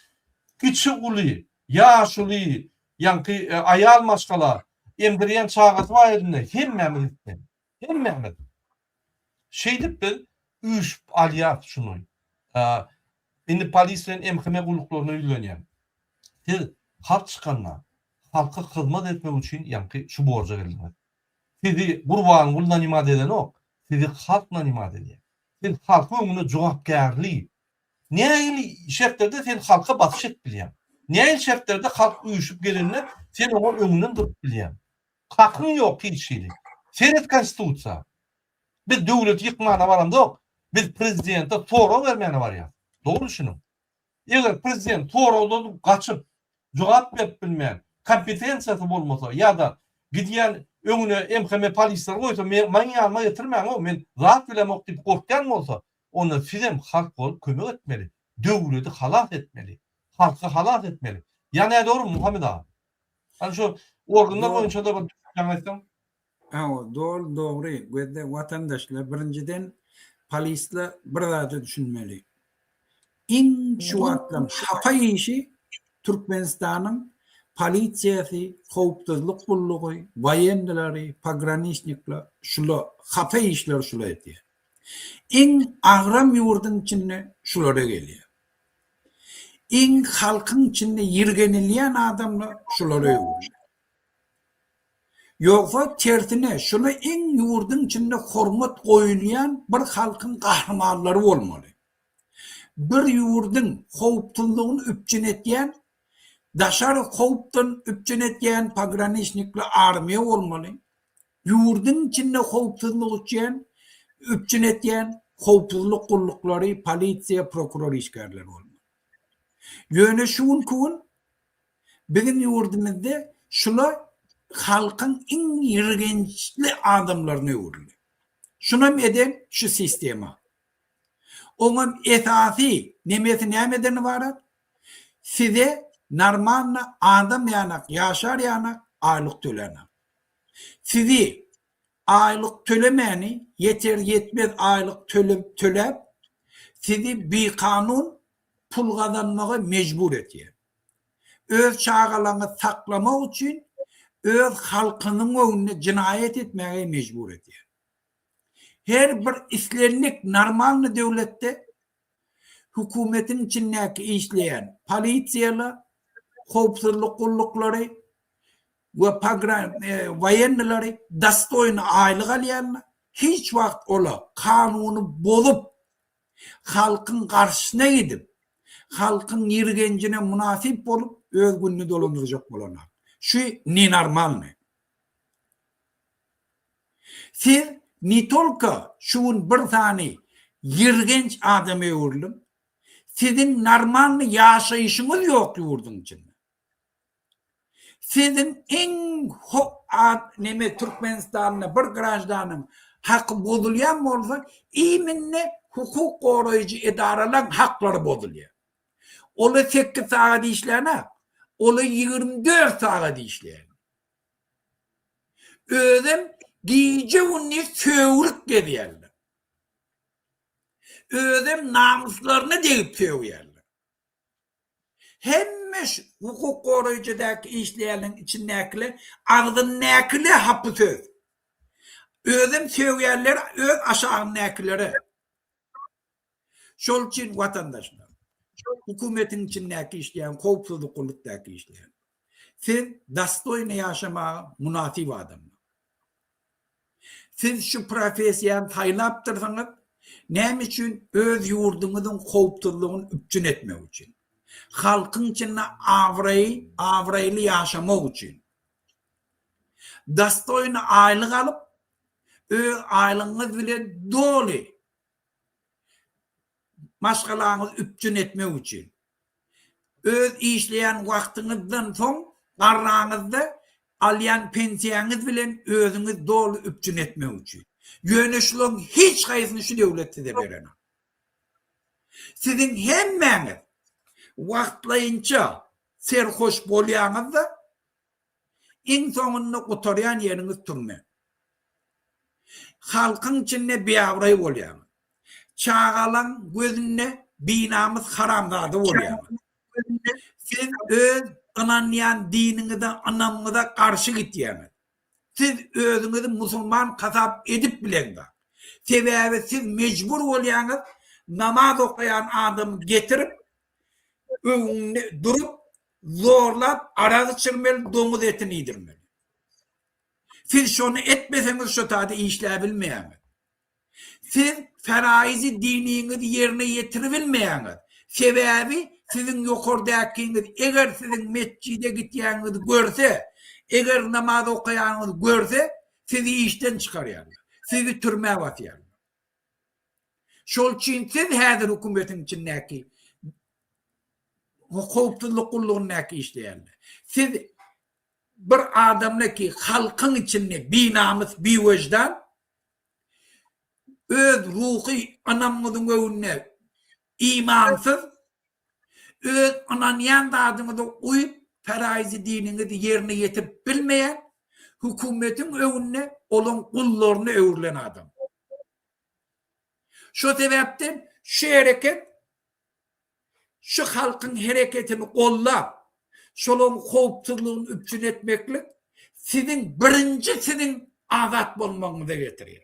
kiçi uly, ýaş uly, ýa-ni aýal maşgala emdirýän çagaty baýrynda hemmemiz gitdi. Hemmemiz. Şeýdip biz üç alýat şunu. Indi polis bilen emhime gulluklaryna ýülenýär. Siz halk çykanda halka hyzmat etmek üçin ýa-ni şu borja gerilmez. Sizi gurban guldan nimad eden ok, sizi halkla nimad edýär. Siz halka öňünde jogapkärlik. Näýeli şertlerde sen halka batyş etbilýän. Näýeli şertlerde halk uyuşup gelenler sen oňa öňünden durup bilýän. Hakyň ýok hiç şeýle. Senet konstitusiýa. Biz döwlet ýykmana baramdyk. Biz prezidente toro bermäne barýar. Dogry şunu. Eger prezident torodan gaçyp jogap berip bilmeýän, kompetensiýasy bolmasa ýa-da gidýän öňüne emheme polisler goýsa men ýanyma getirmäň o, men zat bilen ok diýip gorkýan bolsa, ona sizem halk bolup kömek etmeli. Döwleti halas etmeli. Halky halas etmeli. Ýani dogry Muhammed ağa. Hani şu organlar boýunça da ýa-ni Doğru. Gözde vatandaşlar birinciden polisler bir zatı düşünmeli. En şu atlam şapa işi Türkmenistan'ın polisiýasy, howpsuzlyk gullugy, wayenlary, pograniçnikler şula hapa işler şula etýär. En agram ýurdun içinde şulara gelýär. En halkyň içinde ýirgenilýän adamlar şulara ýurýar. Yoksa tersine şunu en yurdun içinde hormat koyulayan bir halkın kahramanları olmalı. Bir yurdun howpsuzlygyny üpçün etýän, daşary howpdan üpçün etýän pograniçnikli armiýa bolmaly. Yurdun içinde howpsuzlyk üçin üpçün etýän howpsuzlyk gulluklary, polisiýa, prokuror işgärleri bolmaly. Ýöne şuň kun bizim yurdumyzda şular halkın en ýirgençli adamlaryna öwrüli. Şunam eden şu sistema. Onun esasy nämeden ibaret? Size normal adam ýanak, ýaşar ýanak aýlyk tölenek. Sizi aýlyk tölemäni, yeter yetmez aýlyk tölep, sizi bir kanun pul gazanmaga mecbur etýär. Öz çağalaryny saklamak üçin öz halkynyň öňünde jinayet etmäge mecbur etýär. Her bir islenlik normal döwletde hukumetin içindäki işleýän polisiýalar, howpsuzlyk gulluklary we wayenlary dastoyny aýlyk alýanlar hiç wagt ola kanuny bozup halkyň garşysyna gidip halkyň ýirgenjine munasip bolup öz gününi dolandyrjak bolanlar. Şu nenormal. Siz nitolka şuun bir tane yirgenç adamı öwrülüm. Sizin normal ýaşaýyşyňyz ýok ýurdun içinde. Sizin en neme Türkmenistan'da bir grajdanın hakkı bozulýan bolsa, iminne hukuk goraýjy edaralar haklary bozulýar. Ola 8 saat işläne, ola 24 saat işleyen. Özüm giyce unni söwürük gedýärler. Özüm namuslarını deyip söwýärler. Hem hemmiş hukuk koruyucudaki işleyenin içindekiler ağzın nekili hapı söz. Özüm sevgiyeler öz aşağı nekilleri. Şol için vatandaşlar, hükümetin içindeki işleyen, kovsuzluk kulluktaki işleyen, siz dastoyna yaşamaya münasip adamlar. Siz şu profesiyon taylaptırsanız, ne için öz yurdunuzun kovsuzluğunu üpçün etmek için, halkın içinde avraylı yaşamak için, dastoyna aylık alıp, öz aylığınız bile dolu, maşgalarınızı üpçün etmek için, öz işleyen vaktinizden son, kararınızda alyan pensiyanız bilen özünüz dolu üpçün etmek için. Yönüşlüğün hiç kayısını şu devlet size veren. Sizin hemmeniz vaktlayınca serhoş bolyanızda en sonunda kurtarayan yeriniz turmuyor. Halkın içinde bir avrayı bolyanız. Çağalan gözünde binamız haramzadı bolyanız. Siz öz ananlayan dininize, anamıza karşı gittiğiniz. Siz özünüzü Müslüman kasap edip bilen de. Sebebi siz mecbur olayanız namaz okuyan adamı getirip önüne durup zorlap arazı çırmeli domuz etini yedirmeli. Siz şunu etmeseniz şu tadı işleyebilmeyiniz. Siz feraizi dininizi yerine getirebilmeyiniz. Sebebi sizin yokordakiniz eğer sizin mescide gittiğinizi görse, eğer namaz okuyanınızı görse sizi işten çıkarıyorlar. Sizi türmeye batıyorlar. Şol için siz hazır hükümetin içindeki hukukçuluk kulluğundaki işleyenler. Siz bir adamla ki halkın içinde bir namus, bir vicdan, öz ruhi anamızın önüne imansız, öz ananyan adımıza uyup feraizi dininizi yerine getirip bilmeyen, hükümetin önüne olan kullarını öğürlen adam. Şu sebepten şu hareket, şu halkın hareketini kollap, şolun kovupsuzluğunu üpçün etmeklik, sizin azat bulmanıza getiriyor.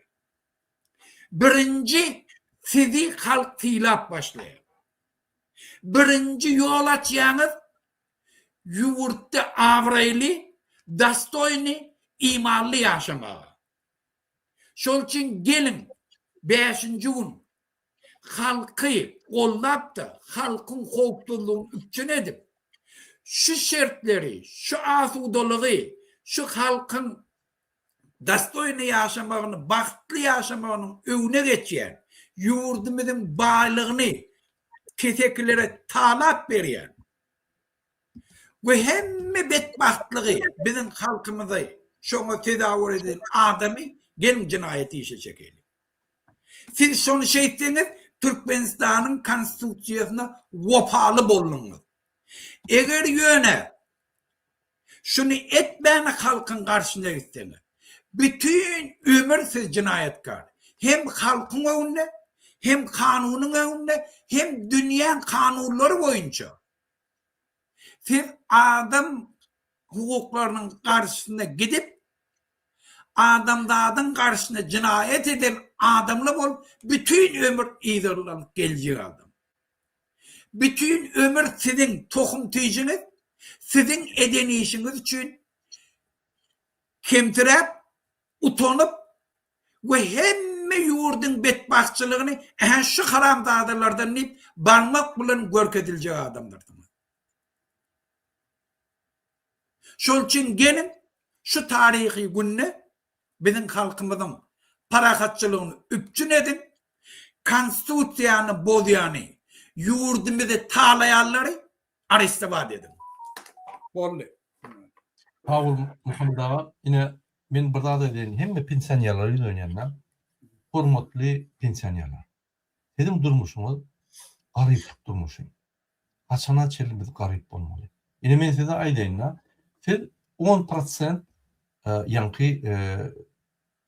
Birinci sizi halk tilap başlıyor. Birinci yol açacağınız yurtta avraylı, dastoyni, imanlı yaşamaya. Şol için gelin 5. gün halkı kollap da halkın kovupsuzluğunu üpçün edip şu şartları, şu asudalığı, şu halkın dastoyni yaşamağını, baktlı yaşamağının önüne geçen, yurdumuzun bağlığını teteklere talap veriyen ve hem bedbahtlığı bizim halkımıza şunu tedavür eden adamı gelin cinayeti işe çekelim. Siz şunu şey etseniz Türkmenistan'ın konstitüsyonuna vefalı bulunuz. Eğer yöne şunu etmeyen halkın karşısında etseniz bütün ömür siz cinayetkar. Hem halkın önünde, hem kanunun önünde, hem dünyanın kanunları boyunca. Siz adam hukuklarının karşısına gidip adamın karşısına cinayet eden adamla bol bütün ömür iyidirlanıp gelecek adam. Bütün ömür sizin tohum tüycünüz, sizin edeni işiniz için kemtirip, utanıp ve hem yurdun bedbahtçılığını şu haramzadalardan deyip barmak bilen görkedilecek adamlardır. Şol için gelin şu tarihi günne bizim halkımızın parakatçılığını üpçün edin, konstitüsyonu bozuyanı, yurdumuzu tağlayanları aristavad edin. Bollu. Paul Muhammed Ağa, yine ben burada da dedim, hem pensiyonerleri oynayanlar, hormatly pensiyonerler. Dedim durmuşsunuz, garip durmuşsun. Açana çelimiz garip olmalı. Yine ben size aydayınlar, siz 10% yankı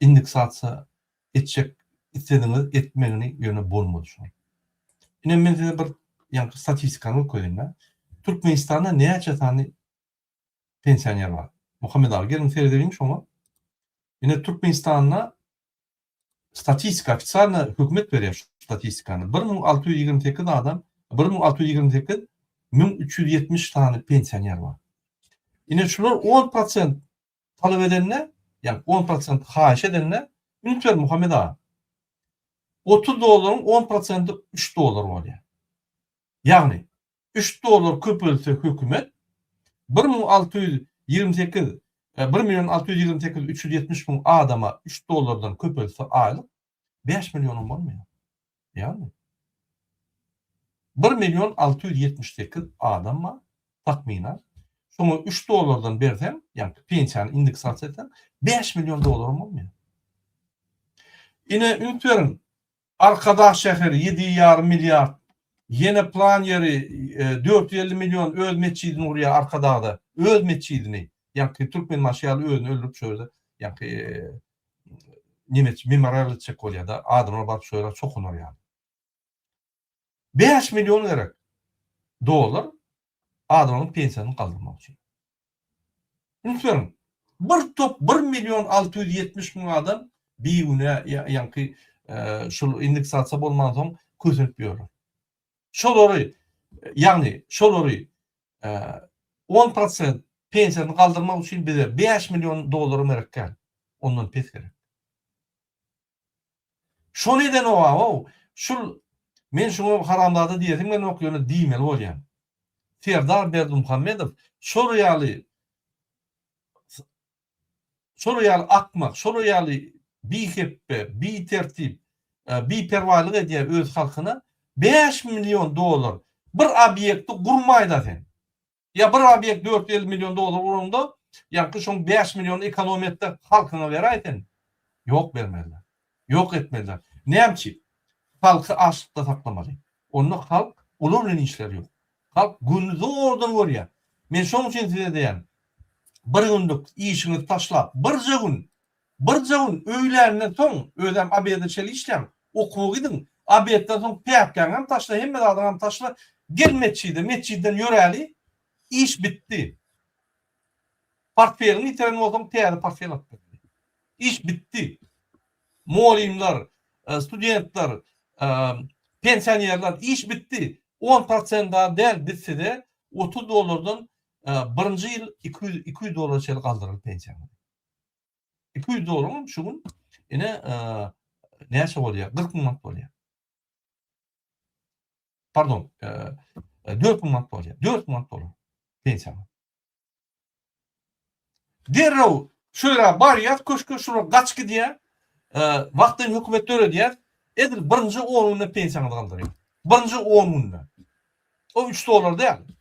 indeksasiya etcek, istediğiniz etmegini yöne bolmadı şu an. Yine ben size bir yankı statistikanı koyayım. Türkmenistan'da näçe tane pensioner var? Muhammed abi gelin seyredelim şoma. Yine Türkmenistan'da statistika, ofitsialna hükümet veriyor şu statistikanı. 1628 adam, 1628 1370 tane pensioner var. Yine şular 10% talep edenler, yani 10% hayiş edenler, ünitver Muhammed ağa. 30 doların 10%'ı 3 dolar var ya. Yani 3 dolar köpülse hükümet 1628 1.628 370 bin adama 3 dolardan köpülse aylık 5 milyon var mı ya? Yani 1.678 adama takminen sonra 3 dolardan bersen yani pensiyon indeksasyon eten 5 milyon dolar var mı ya? Yine ünitverin arkadaş şehir 7,5 milyar yine plan yeri 450 milyon ölmetçiydin oraya arkada da ölmetçiydin yani Türkmen maşyalı öldürüp şöyle yani Nimet memorial çek oluyor da adına bak şöyle çok onur yani 5 milyon olarak dolar adamın pensiyonunu kaldırmak için. Unutmayalım. Bir top 1.670.000 adam bir güne yani şu indeksasyon olmadan sonra kötülüyor. Şolori yani şolori 10% pensiyonu kaldırmak için bize 5 milyon dolar merekkel. Ondan pes gerek. Şu neden o? Şu men şunu haramlarda diyetim ben okuyonu diýmeli bolýan. Serdar Berdimuhammedow Şoruýaly akmak, şoruýaly biheppe, bitertip, biperwalyk edýär öz halkyna 5 milyon dolar bir obyekti gurmaýda sen. Ya bir obyekt 450 milyon dolar urunda, ýa-ki şoň 5 milyon ekonomiyetde halkyna berýärsen. Yok bermeliler. Yok etmeliler. Näçi? Halkı açlıkta saklamalı. Onu halk olurun işleri yok. Halk gündüzü oradan görüyor. Men şoň üçin size diýen. Bir günlük işini taşlap, birce gün öýlerinden soň özüm abiyede çeli işlem, okuw gidin. Abiyetden soň peýapkan taşla, hemme adam taşla gelmetçiydi, metçiden ýöreli, iş bitti. Portfelini itiren olsam teýär portfel atdy. İş bitti. Molimler, studentler, pensionerler iş bitti. 10% daha del bitse de 30 dolardan birinci yıl 200 dolar çel kaldırır pensiyon. 200 doların şunun yine näçe bolýar? 40 manat bolýar. Pardon, 4 manat bolýar. 4 manat dolar pensiyon. Derrew şöyle barýar, köşkü şunu gaç gidiýär. Wagtyn hökümet öyle diýär. Edil birinci 10 günde pensiyonu kaldırıyor. Birinci 10 günde. O 3 dolar değil.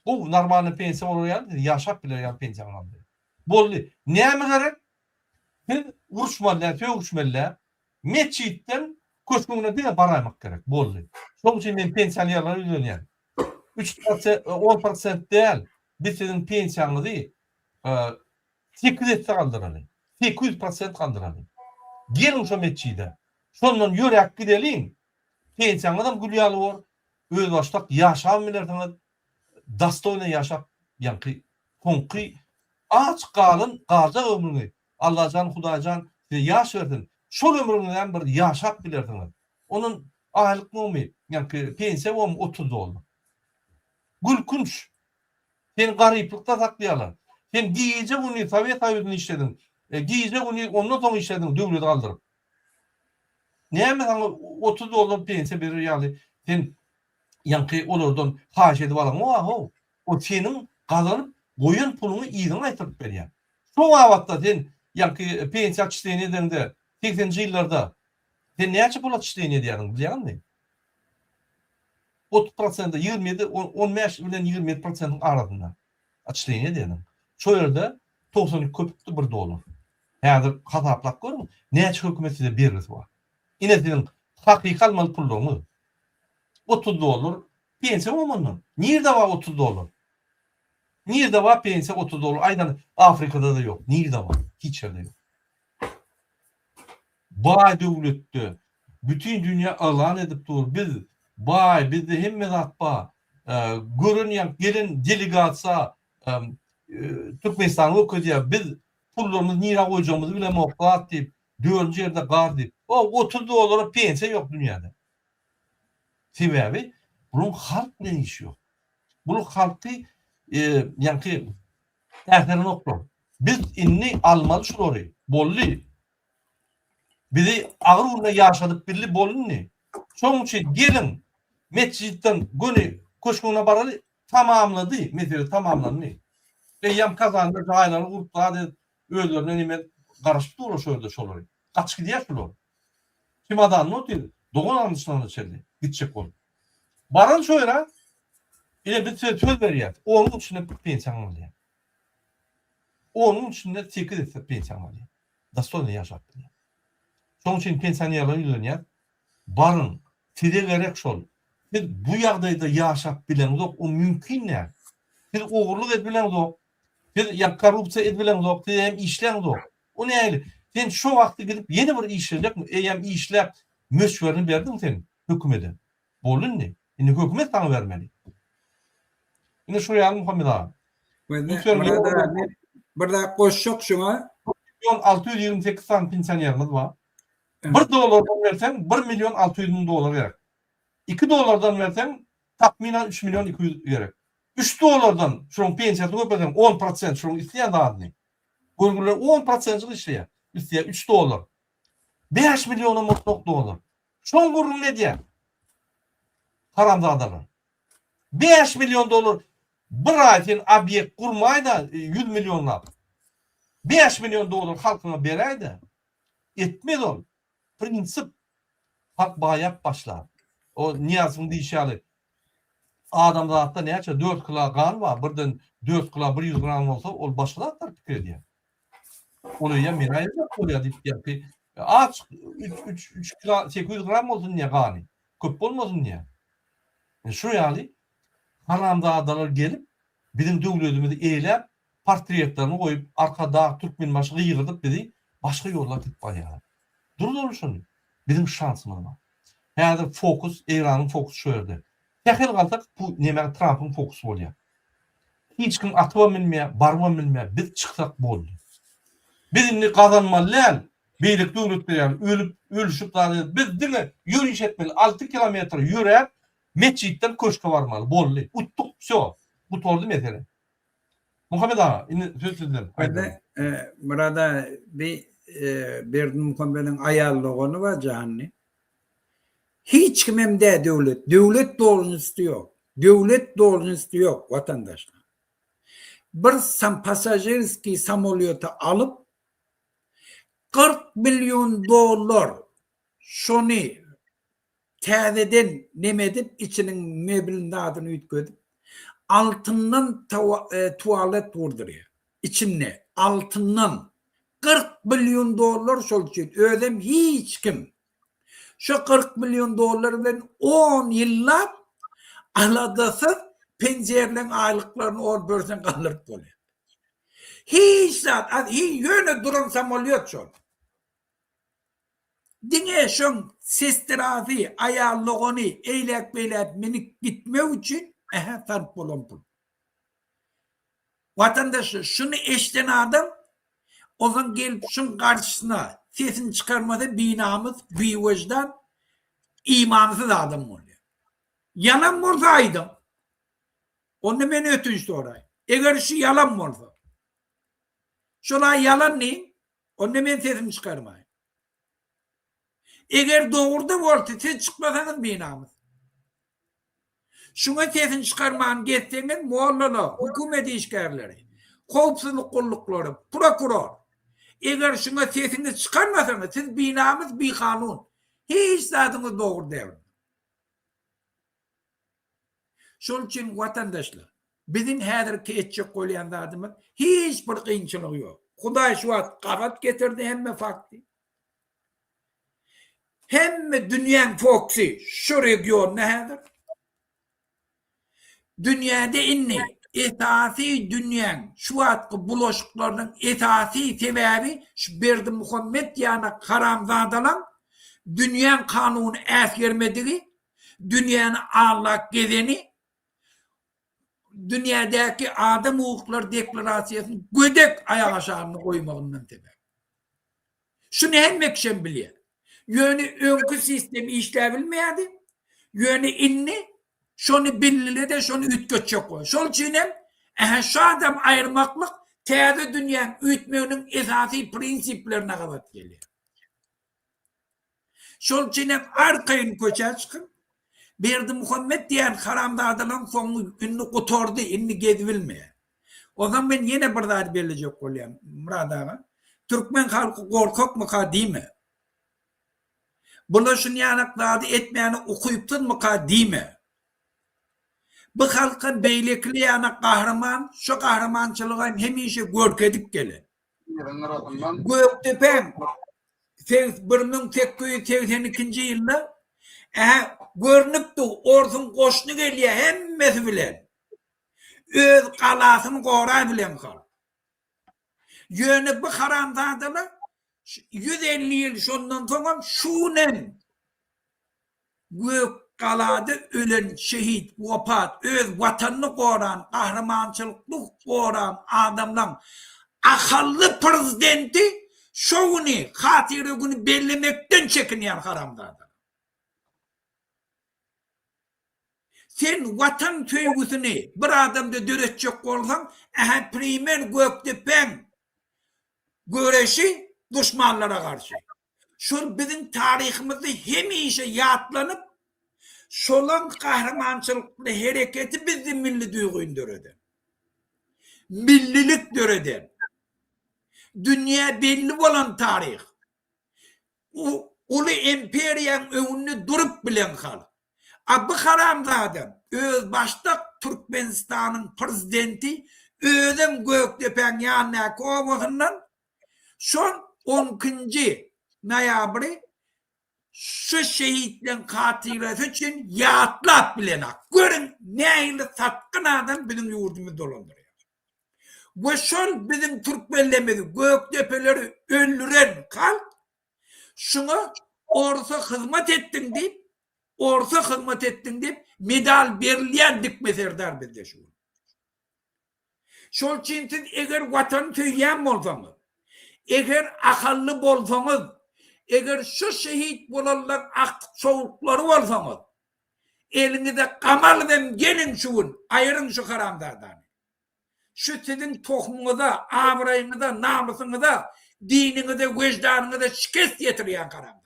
Bu normal pensiyon olur yani. Yaşap bile yani pensiyonu kaldırıyor. Bolli. Näme gerek? Bir uruşmalar, meçhitten köşküne diye baraymak gerek. Bolli. Şoň üçin men pensionerlere öýlenýär. 3% 10% değil. Bir senin pensiyonu değil. 800 kaldıralım. 800% kaldıralım. Gelin şu meçhide. Şondan ýörek gidelim. Pensiyon adam gülýäli bor. Öz başlap ýaşap bilerdiňiz. Dastoyna ýaşap, ýa-ki konky aç galyn gaza ömrüni. Allahjan, Hudajan size ýaş berdin. Şol ömrüňizden bir ýaşap bilerdiňiz. Onun aýlyk momy, ýa-ki pensiya 30 dolar. Gülkünç. Sen garyplykda saklaýalar. Sen giýje bunu Sovet Soýuzyny işledin. Giýje bunu ondan soň işledin, döwlet galdyryp. Näme sana 30 dolar pensiya berir ýaly sen ýa-ki olardan haş edip alan o senin gazanyp goýan puluny ýygyň aýtyryp berýär. Şoň wagtda sen ýa-ki pensiya işleýän edende 80-nji ýyllarda sen näçe pul işleýän edýäň bilýärmi? 30%, 27, 15 bilen 27% arasynda işleýän edýäň. Şo ýerde 92 köpükdi 1 dolar. Häzir hasaplap görün, näçe hökümet size berir bu? Ine senin hakykal mal pulluğunu 30 dolar pensiya olmanın. Nirde var 30 dolar? Nirde var pensiya 30 dolar? Aynen Afrika'da da yok. Nirde var? Hiç yerde yok. Bay döwletde bütün dünya alan edip dur. Biz bay, bizde hemme zat ba. görünýän gelin delegatsa Türkmenistan okuýar. Biz pullarymyzy nira goýjagymyzy bilemok diýip, 4-nji ýerde gar diýip. O $30 pensiýa ýok dünýäde. Sebebi bunun halk bilen işi ýok. Bu halky ýa-ni tähsirini oklar. Biz inni almaly şolary. Bolly. Bizi agyr urunda ýaşadyp birli bolunny. Şoň üçin gelin mesjidden göni köşküne barary tamamlady, mesele tamamlandy. Eýýam kazandy, jaýlary gurtdy, özlerine nime garaşyp duruşýardy şolary. Kaç gidýär şolar. Kim adam noty, dogan almışlar içeride. Gitjek bol. Baran şoýra ile bir söz berýär. Onun üçin pensiýa alýar. Onun üçin de 8 etse pensiýa alýar. Dostojny ýaşap bilýär. Şoň üçin pensionerler ýölenýär. Barın, tire gerek şol. Biz bu ýagdaýda ýaşap bilenok, o mümkin näme? Biz ogurluk etbilenok. Biz ya korrupsiýa etbilenok, hem işlenok. O näli? Sen şu wagtda gidip ýene bir işlejekmi? Eýem işläp möşwerini berdim sen hökümete. Bolunny. Indi hökümet taň bermeli. Indi şu ýaly Muhammed ağa. Burada goşşok şuna 1.628 san pensionerimiz var. $1 versen $1.600.000 gerek. $2 versen takminan $3.200.000 gerek. $3 şoň pensiýasy köpeden 10% şoň isleýän adny. Görgüler 10% işleýär. Isleýär $3. $5 milyon $. Şoň gurrun ne diýär? Haramzadalar. $5 milyon bir aýtyn obyekt gurmaýda 100 milyonlap. $5 milyon halkyna beräýdi. Etmez ol. Prinsip hak baýap başlar. O niýasyň diýşýäli. Adamzatda näçe 4 kilo gan bar, birden 4 kilo 100 gram bolsa, ol başgalar pikir edýär. Onu ýa men aýdap bolýar diýip ýa-ki aç 3 kilo 800 gram bolsun niýe gany. Köp bolmasyn niýe? Şu ýaly haramzadalar gelip bizim döwletimizi eýlep portretlerini goýup arkada Türkmen başy ýygydyp bizi başga ýollar gitip barýar. Durdur şunu. Bizim şansymyz bar. Häzir fokus Eýranyň fokusu şu ýerde. Tähir galsak bu näme Trumpyň fokusu bolýar. Hiç kim atyba bilmeýär, barma bilmeýär. Biz çyksak boldy. Bizimni kazanmaly läl. Beýlik döwletler ölüşüp daýy. Biz diňe ýürüş etmeli. 6 kilometr ýürep mesjidden köşke barmaly. Boldy. Uttuk şo. Bu tordy mesele. Muhammed ağa, indi söz sizden. Burada bir Berdim Muhammed'in ayarlığını var canlı. Hiç kimimde devlet doğrunu istiyor. Devlet doğrunu istiyor vatandaşlar. Bir pasajerski samolyotu alıp $40 milyon şonu täzeden nemedip içinin mebilinde adını ütködüp altından tuvalet vurduruyor. İçinde altından $40 milyon şol için ödem hiç kim. Şu $40 milyon bilen 10 yıllap aladasız pencerelerin aylıklarını or börsen kalır böyle. Hiç zat, hiç yöne duran samolyot şol. Dine şun sestirazi ayarlığını eylek beylek minik gitme için sarp olan pul. Vatandaşı şunu eşten adam o zaman gelip şun karşısına sesini çıkarmada binamız, vicdan, imansız adam oluyor. Yalan olsaydım, onu beni ötünçtü oraya. Eğer şu yalan olsa, şuna yalan ne? Onu ben sesimi çıkarmayayım. Eğer doğru da olsa ses çıkmasanız binamız. Şuna sesini çıkarmayın geçseniz muallala, hükümet işgärleri, kovpsuzluk kullukları, prokuror. Eğer şuna sesini çıkarmasanız siz binamız bir kanun. Hiç zadınız doğru değil. Şol için vatandaşlar, bizim häzirki etçek koyan zadımız hiç bir kıyınçılığı yok. Hudaý şu wagt gabat getirdi hemme fakti. Hemme dünýäň fokusy şu regionda häzir. Dünyada inni esasy dünýäň şu wagtky bulaşyklarynyň esasy sebebi şu Berdim Muhammed ýa-ni haramzadalar dünýäň kanuny äsgermedigi, dünýäni allak gezeni, dünyadaki adam hukukları deklarasiyasını gödek ayak aşağını koymağından tebe. Şunu hem mekşen biliyor. Yönü önkü sistemi işleyebilmeydi. Yönü inni, şunu billile de şunu üt göçecek koy. Şol çiğnem, şu adam ayırmaklık, teyze dünyanın ütmeğinin esası prinsiplerine kabat geliyor. Şol çiğnem arkayın koça çıkın. Berdi Muhammed diyen haramda adalan sonu ünlü kutordu, inni gedvilmeye. O zaman ben yine burada belirleyecek olayım Murat ağa. Türkmen halkı korkak mı ka değil mi? Bulaşın yanaklardı etmeyeni okuyuptun mu ka değil mi? Bu halkın beylekli yanak kahraman, şu kahramançılığın hemişe görkedip gelin. Göktepen 1882 yılında görünüptü orsun koşunu geliyor hemmesi bilen. Öz kalasını koray bilen kal. Yönü bu karandadılar 150 yıl şundan sonra şunen gök kaladı ölen şehit, vefat, öz vatanını koran, kahramançılıklı koran adamdan akıllı prezidenti şovunu, hatiri günü bellemekten çekiniyen haramdadır. Sen vatan tüygüsünü bir adamda döretecek olsan, primer Göktepen göreşi düşmanlara karşı. Şu bizim tarihimizde hemişe yatlanıp şolan kahramançılıklı hareketi bizim milli duyguyu döreder. Millilik döreder. Dünya belli olan tarih. Ulu imperiyanın önünü durup bilen hal. Bu haramzadım. Öz başta Türkmenistan'ın prezidenti özüm Göktepen yanına kovağından son 10. noyabrı şu şehitlerin katilesi için yatlat bilenak. Görün neyle satkın adam bizim yurdumu dolandırıyor. Ve son bizim Türkmenlerimizi Göktepe'leri öldüren kalp şunu orta hizmet ettin deyip medal verilen dikmeserdar bizde şu. Şol için siz eğer vatanı söyleyen olsanız, eğer akıllı bolsanız, eğer şu şehit bolanlar soğukları olsanız, elinizde kamalım gelin şuun, ayırın şu haramlardan. Şu sizin tohumunuza, avrayınıza, namusunuza, dininize, vicdanınıza şikayet getiriyen haramlar.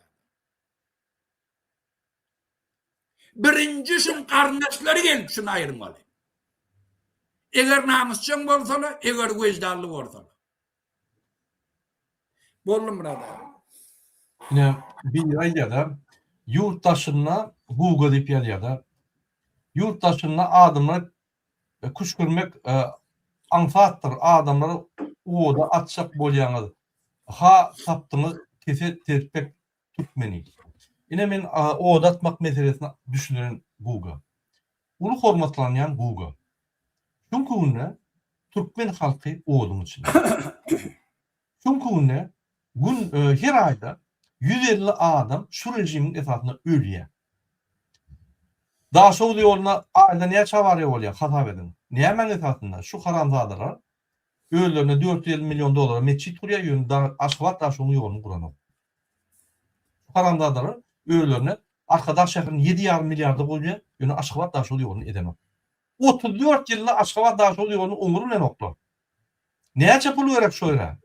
Birinci şun kardeşleri gelip şunu ayırmalı. Eğer namusçun olsalar, eğer vicdanlı olsalar. Bollum burada. Yine bir aylada yurttaşına Google deyip da yurttaşına adımlar kuş görmek anfattır adamları o da atacak bolyanı ha taptığını keset terpek tutmeni. Yine men o da atmak meselesini düşünüren Google. Ulu hormatlanan Google. Çünkü onu Türkmen halkı oğlum için. Çünkü onu gün her ayda 150 adam şu rejimin esasında ölüyor. Daha sonra yoluna ayda niye çavarıyor oluyor? Hata edin. Niye hemen esasında şu haramzadalar ölülerine 450 milyon dolara meçhit kuruyor yönünde aşkıvat daha sonra yolunu kuran. Şu haramzadalar ölülerine arkadaş şehrin 7,5 milyarda koyuyor yönü aşkıvat daha sonra yolunu edemem. 34 yılda aşkıvat daha sonra yolunu umuru ne nokta? Neye çapılıyor şöyle?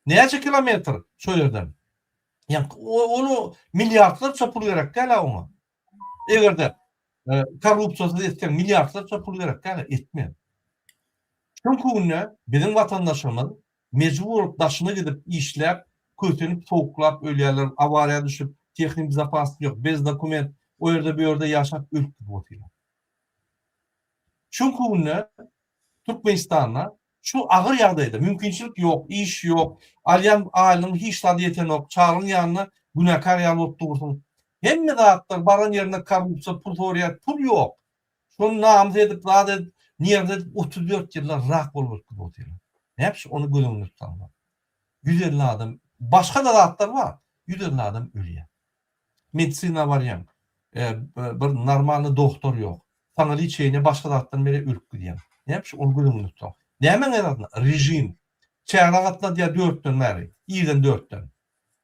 Neye kilometre şöylerden? Yani onu milyarlar çapılıyor gel ona. Eğer de korrupsiyonu etken milyarlar çapılıyor gel etmiyor. Çünkü onu bizim vatandaşımız mecbur daşına gidip işlep, kötünüp, soğuklap, ölüyorlar, avariya düşüp, teknik zapası yok, bez dokument, o yerde bir yerde yaşap ülk gibi oturuyor. Çünkü onu Türkmenistan'la şu ağır yağdaydı. Mümkünçülük yok, iş yok. Alyan ailenin hiç tadı yeten yok. Çağrının yanına günahkar yanı oturursun. Hem mi dağıtlar, barın yerine korrupsiya, pul yok. Şunu namaz edip, rahat edip, niyet edip 34 yıllar rak olur gibi oturuyor. Hepsi onu gönlünü tutanlar. 150 adam, başka da dağıtlar var. 150 adam ölüyor. Medisina var yani. Bir normalde doktor yok. Tanrı içeyine başka dağıtlar böyle ürk gidiyor. Nämiş ol gülüň tutsak. Näme gerakna? Rejim. Çäragatla diýär 4'den märi. 1'den 4'den.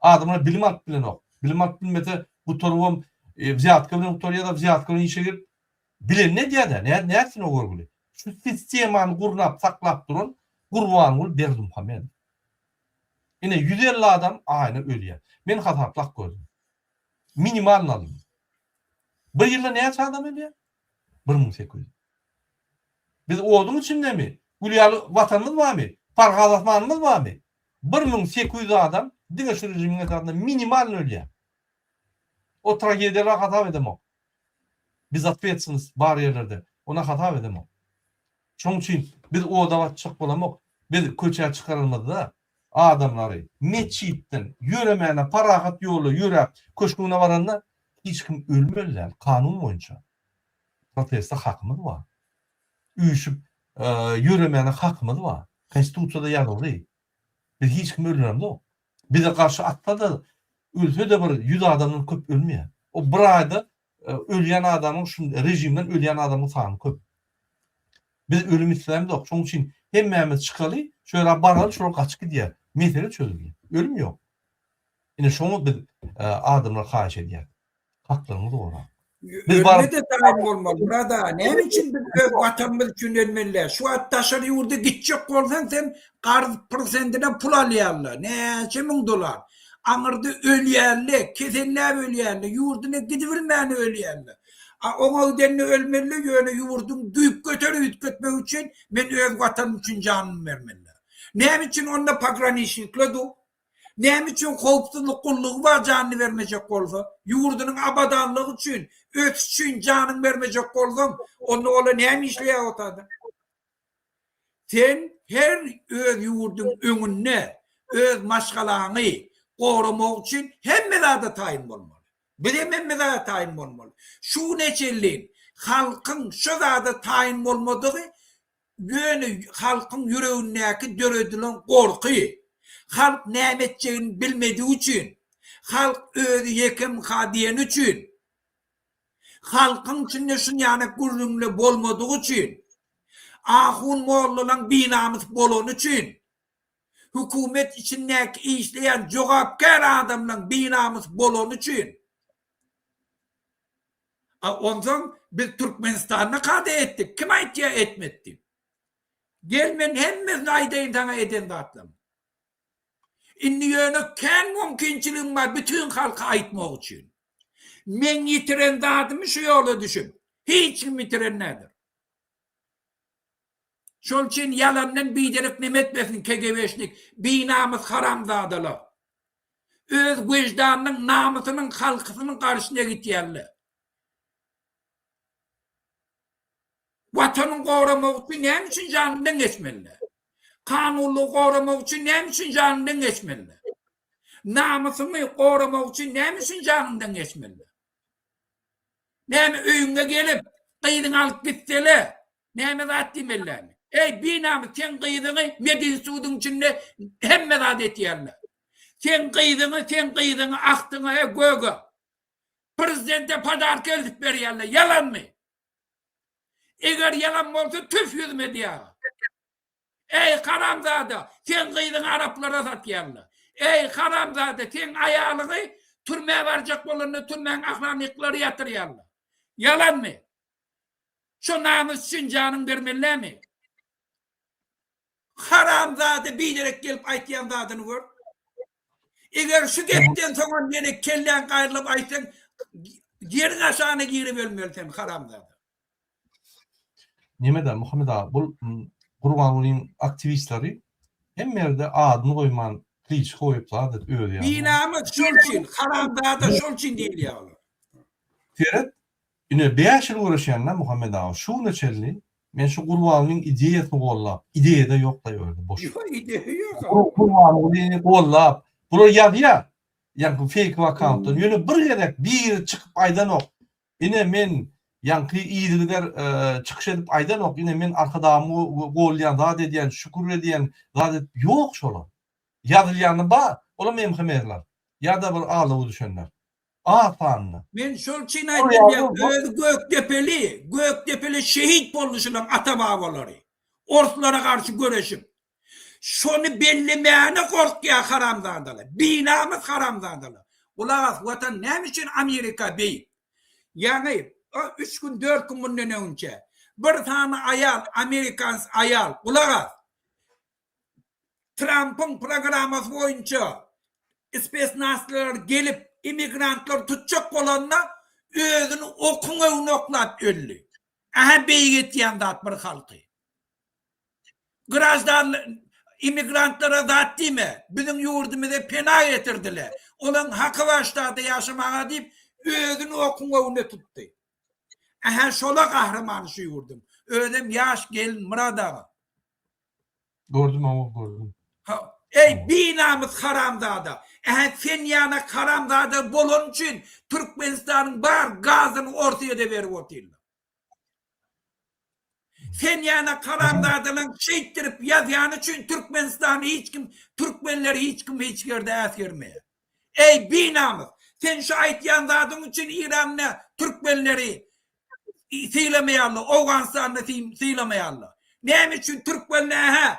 Adamlar bilim alyp bilen ok. Bilim alyp bilmese bu torwam ziyatka bilen torýada ziyatka bilen işe girip bilen ne diýär? Näçin o görgüli? Şu sistemany gurnap saklap durun. Gurbanul Berdimuhammed. Ine 150 adam aynı ölýär. Men hataplak gördüm. Minimal aldım. Bir ýylda näçe adam ölýär? 1800. Biz oğlum içinde mi? Gülyalı vatanımız var mı? Pargalatmanımız var mı? 1800 adam diňe şu rejimin etrafında minimal ölýär. O tragediýalara hata edemok. Biz atpetsiniz bar yerlerde. Ona hata edemok. Şoň üçin biz o davat çyk bolamok. Biz köçe çıkarılmadı da adamları meçitten yüremene parahat yolu yürep köşküne varanlar hiç kim ölmürler kanun boyunca. Protesta hakkımız var. Üyüşüp yürümene hakkımız var. Konstitutsiyada yazılı. Biz hiç kim ölürüm de o. Bize karşı atladı. Ülke de bir 100 adamın köp ölmüyor. O bir ayda ölýän adamın şu rejimden ölýän adamın sany köp. Biz ölüm islämde yok. Şoň üçin hemmemiz çıkaly, şöyle baraly, şöyle kaçıp gidýär. Mesele çözülýär. Ölüm yok. Ine şoňa biz adamlar haýyş edýär. Haklarymyz doğru. Ölme de daim olmalı. Burada ne için biz vatanımız için ölmeliler? Şu at taşarı yurda gidecek olsan sen qarz %'den pul alýarlar. Neçe $1000. Aňyrda ölýärler, kesenler ölýärler, yurduna gidivermäni ölýärler. Oňa ödenli ölmeli ýöne yurdum duýup göterip götmek üçin men öz vatanım üçin janymy bermeliler. Näme üçin onda pograniçnikledi? Näme üçin howpsuzlyk gullugy bar janyny bermejek bolsa? Yurdunyň abadanlygy üçin, öz üçin janyny bermejek bolsaň, onda ola näme işleýär otady? Sen her öz yurduň öňünde öz maşgalany goramak üçin hemmede taýin bolmaly. Bilememmede taýin bolmaly. Şu neçelin halkyň şu zada taýin bolmadygy ýöne halkyň ýüregindäki döredilen gorky. Halk näme etjegini bilmediği üçin, halk özü yekim hadiyen üçin, halkın içinde şun yani gurrunlu bolmadığı üçin, ahun mollalan binamız bolon üçin, hükümet içindeki işleyen jogapkar adamlan binamız bolon üçin. Ondan biz Türkmenistan'a kade ettik. Kim aytya etmetti? Gelmen hemmez naydeyin sana eden dağıtlam. Inni yönü ken mümkünçiliğim var bütün halka aitmak için. Men yitiren dağıtımı şu yola düşün. Hiç kim yitiren nedir? Şol için yalandan biderip nemetmesin KGB'şlik. Binamız haram dağıdılar. Öz vicdanının, namusunun, halkısının karşısına gittiyerler. Vatanın korumak için ne için canından geçmeliler? Kanunlu korumak için ne için canından geçmeliler? Namusunu korumak için ne için canından geçmeliler? Ne mi öyünge gelip kıydın alıp gitseler? Ne mi zat demeliler mi? Ey binamı sen kıydını medin sudun içinde hem medat etiyerler. Sen kıydını aktını göğü. Prezidente padar gelip veriyerler. Yalan mı? Eğer yalan olsa tüf yüzmedi ya. Ey haramzade, sen kıydın Araplara satıyarlar. Ey haramzade, sen ayağını türmeye varacak olanı türmeyen ahlamikleri yatırıyarlar. Yalan mı? Şu namus için canın vermeliler mi? Haramzade bilerek gelip aytiyan zadını gör. Eğer şu gepten sonra beni kellen kayrılıp aytsan, yerin aşağına girip ölmüyorsun haramzade. Nimede Muhammed ağa, bu Gurbanulyň aktivistleri hem yerde adını koyman, kliç koyup adet öyle yani. Binamız şolçin, haramzade şolçin değil ya. Ferhat, yine 5 yıl uğraşanlar Muhammed ağa, şu neçelli, men şu Gurbanulyň ideyasını gollap, ideýa da yok da öyle boş. Yok ideya yok. Gurbanulyň gollap, bunu yazýar. Yani fake account'tan ýöne bir gerek bir çıkıp aydan ok. Yine men yankı iyilikler çıkış edip aydan ok. Yine men arkadamı golyan, zat edýän, şükür edýän, zat yok şolar. Yazılýany bar, ola men hemerler. Ya da bir ağlığı düşenler. Atanlı. Men şolçin aytdım ya, Gökdepeli şehit boluşylan ata babaları. Ortlara karşı göreşim. Şonu bellemeyene korkuya haramzadalar. Binamız haramzadalar. Ular vatan ne için Amerika bey? Yani 3 gün 4 gün bundan önce bir tane ayal, Amerikan ayal, ular Trump'ın programı boyunca İspesnaslar gelip imigrantlar tutacak olanla özünü okunu oklat öldü. Aha beygit yandat bir halkı. Grajdan imigrantlara zat değil mi? Bizim yurdumuza pena getirdiler. Olan hakkı başladı yaşamaya deyip özünü okunu tuttu. Aha şola kahramanı şu yurdum. Ödüm yaş gelin Muradağa. Gördüm ama gördüm. Ey binamız haramzada. Sen yana haramzada bolon için Türkmenistan'ın bar gazını ortaya da verip otuyorlar. Sen yana haramzadalan çektirip yazyan için Türkmenistan'ı hiç kim, Türkmenleri hiç yerde askermeye. Ey binamız. Sen şahit yanzadın için İran'la Türkmenleri sıylamayarlar. Afganistan'la sıylamayarlar. Ne için Türkmenler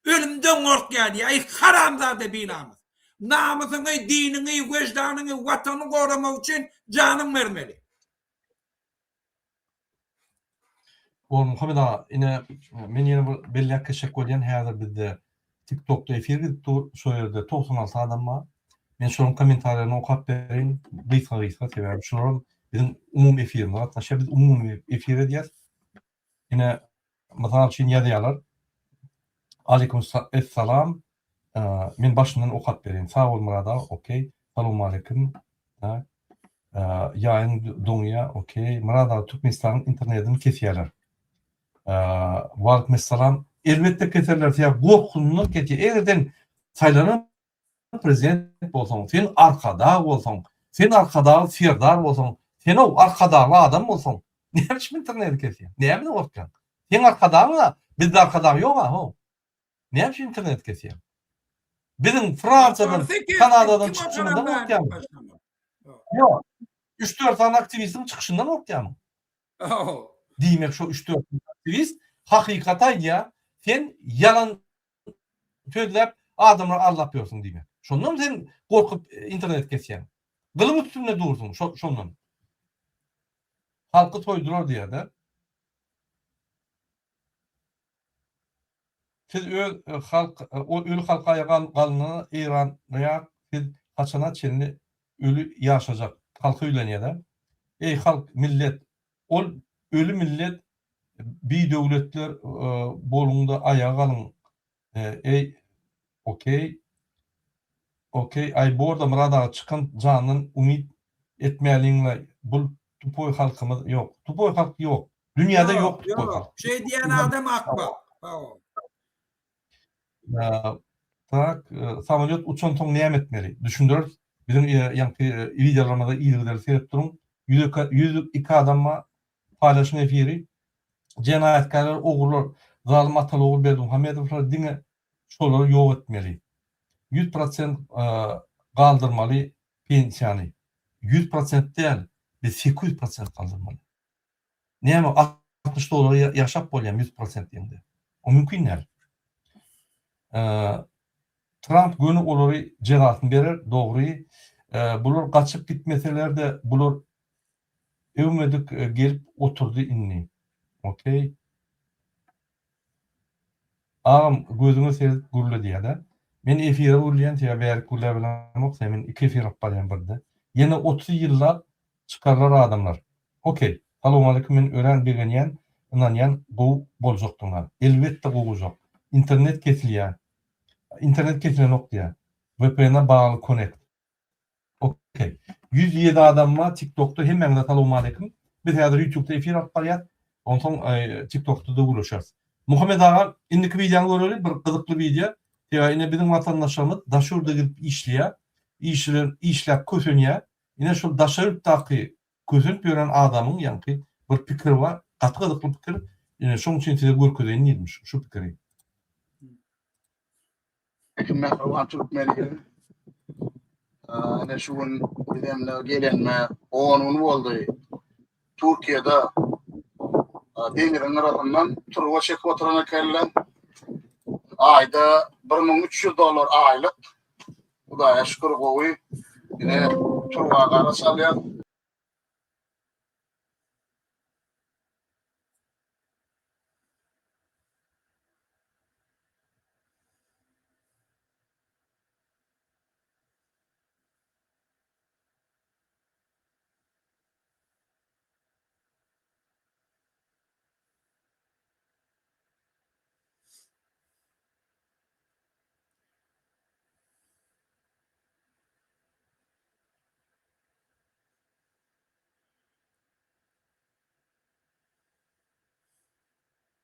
ölümden korkuyor diye. Ey haramzade binamız. Namusunu, dinini, vicdanını, vatanını korumak için canın vermeli. Oğlum Muhammed ağa, yine men yine bir belli yaklaşık olayan hazır bizde TikTok'ta efir gidip söyledi 96 adam var. Men şunun komentarlarını okuyup vereyim. Gıysa severim. Şunun bizim umum efirimiz var. Hatta biz umum efir ediyoruz. Yine mesela için yazıyorlar. Aleykümselam. Men başından okuyup vereyim. Sağ ol Murada. Okey. Selamun aleyküm. Yayın donuya. Okey. Murada Türkmenistan'ın internetini kesiyorlar. Aleykümselam. Elbette keserler. Ya korkununu kesiyor. Eğerden saylanan prezident bolsan, sen arkada bolsan, sen arkada firdar bolsan, sen o arkadalı adam bolsan, ne biçim internet kesiyor? Ne biçim korkan? Sen arkada mı? Biz de arkada yok ha. Ne biçim internet kesiyor? Bizim Fransa'dan, Kanada'dan çıkışından korkuyor. Yok. 3-4 tane aktivistin çıkışından korkuyor. Demek şu 3-4 aktivist hakikata ya sen yalan söylep adamlar anlatıyorsun demek. Şondan sen korkup internet kesiyen. Kılım üstünde durursun şondan. Halkı toydurur diye de. Siz ölü halkaya kalını İran veya siz kaçana çelini ölü yaşayacak. Halkı öyleniye de. Ey halk, millet, ol ölü millet bir devletler bolunda ayağa kalın. Ey okey. Okey, ay bu arada Muradağa çıkan canın umid etmeyeliğinle bu tupoy halkımız yok. Tupoy halk yok. Dünyada yok tupoy halk. Şey diyen adam akba. Tak, samolyot uçan ton neyem etmeli? Düşündürür. Bizim yankı videolarımızda ilgileri seyret durun. 102 adamla paylaşım efiri. Cinayetkarlar, oğullar, zalim atalı oğul Berdi Muhammedovlar dine şoları yok etmeli. 100% kaldırmalı pensiyanı. 100% değil, biz 800% kaldırmalı. Neyme $60 yaşap bolyan 100% diyende. O mümkün değil. Trump günü onları cezasını verir, doğruyu. Bular kaçıp gitmeseler de bular evmedik gelip oturdu inni. Okey. Ağam gözüme seyredip gurlu diye de. Men efire urlayan diye berik gurlu bilen yoksa men 2 efir yapalım birde. Yine 30 yıllar çıkarlar adamlar. Okey. Selamun aleyküm, men öğren bilgenyen, inanyan bu bolacaktılar. Elbette olacak. İnternet kesiliyor. İnternet kesilen nokta. VPN'e bağlı connect. Okey. 107 adam var TikTok'ta hemen de selamun aleyküm. Biz hazır YouTube'da efir yapalım. Ondan TikTok'ta da buluşacağız. Muhammed ağa, indiki videonu görelim, bir kızıklı video. Yine bizim vatandaşlarımız daşurda girip işlep kösünüyor. Yine şu daşuruptaki kösünüp gören adamın yankı bir fikir var. Katı kızıklı fikir. Yine şunun için size görküdeyin neymiş şu fikri. Merhaba Türkmenler. Yine şunun bilemle gelenme onun oldu. Türkiye'de Deňirin arasından turga çekip oturan kelle ayda $1300 aylık. Hudaya şükür gowy. Ine turga gara salýar.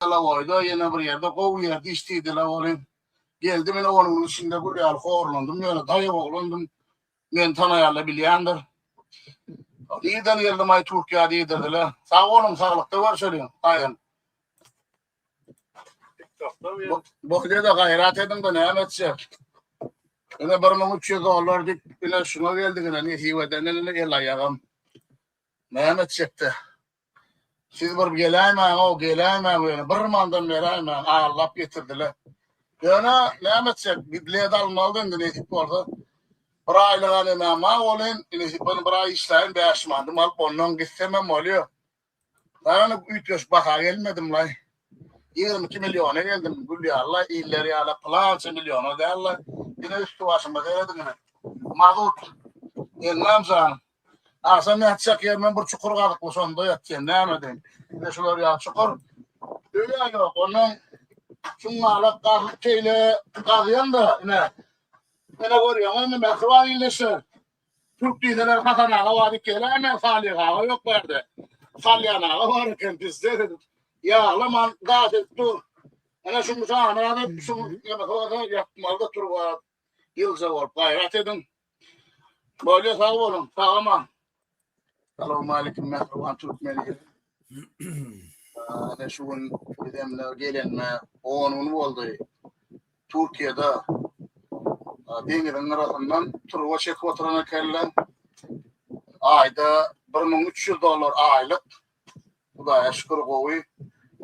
Lavoyda yine bir yerde kovu yerde iştiydi lavolin. Geldi ben onun içinde gülýär horlandym. Ýöne daýy oglandym. Men tanayarla bilýändir. Ýerden geldim ay Türkiýe diýdiler. Sağ olun sağlykda görüşelim. Aýan. Bu da gayret edin de näme etsek. Ene $1300 dik bile şuna geldigine ne hiweden el ayagam. Näme etsekdi. Siz bir geläýmän, o geläýmän, bir mandan beräýmän, aýallap getirdiler. Ýöne näme etsek, bilet almaly indi netip bolsa. Bir aýlyga näme bolyn, ine bir aý işläýin 5 mandan alyp ondan gitsemem bolýar. Bana 3 ýaş baka gelmedim lay. 22 milyona geldim. Gülýärler, illeri ýaly plança milyona däller. Ine üstü başyma geredin. Mazut. Elmem zan. Asan näçek ýermen bir çukur gazyp sonda ýatýan näme deň. Ine şolar ýa çukur. Öýle ýok, onuň şunlala gazyp teýle gazýanda ine. Mene görýän men mehriban ýyleşer. Türk diýleler hatanaga wadyp gelämen salyga ýok berdi. Salyanaga bar eken bizde dedim. Yağlaman gazyp dur. Ana şu musanada şu ýa-da ýapmalda turýar. Ýylja bolup gaýrat edin. Böyle sağ olun, sağ. Selamun aleyküm mehriban Türkmeni. Ne şuun edemle gelenme onun oldu. Türkiye'de deňirin arasından turga çekip oturan kelle ayda $1300 aylık. Hudaya şükür gowy.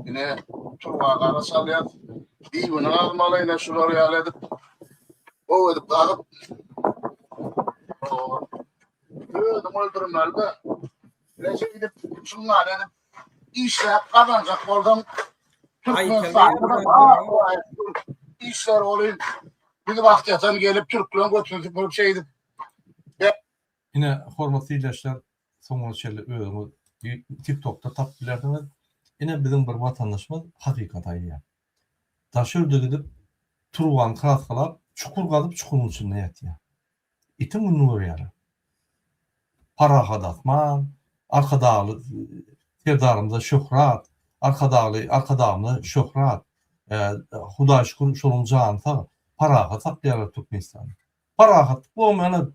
Ine turga gara salýar. Diýbini almaly ine şular ýaly edip o edip gagyp öldüm öldürmeli. Reşe gidip şunlar edip işler kazanacak oldum. İşler olayım. Bir vakit yatan gelip Türk'le götürüp bir şey edip. Yine hormatly ýerleşler soňra çelle öýüňi TikTok'ta tap bilerdiňiz. Yine bizim bir vatandaşymyz hakykat aýdýar. Taşyrdy gidip turgan kraskalar çukur gazyp çukurun içinde ýatýar. Itin bunu görýär. Para hadatman, arkadaly terdarymda şöhrat, arkadamda şöhrat. Hudaý şükür şolun janysa para hataplar Türkmenistan. Para hat bu mena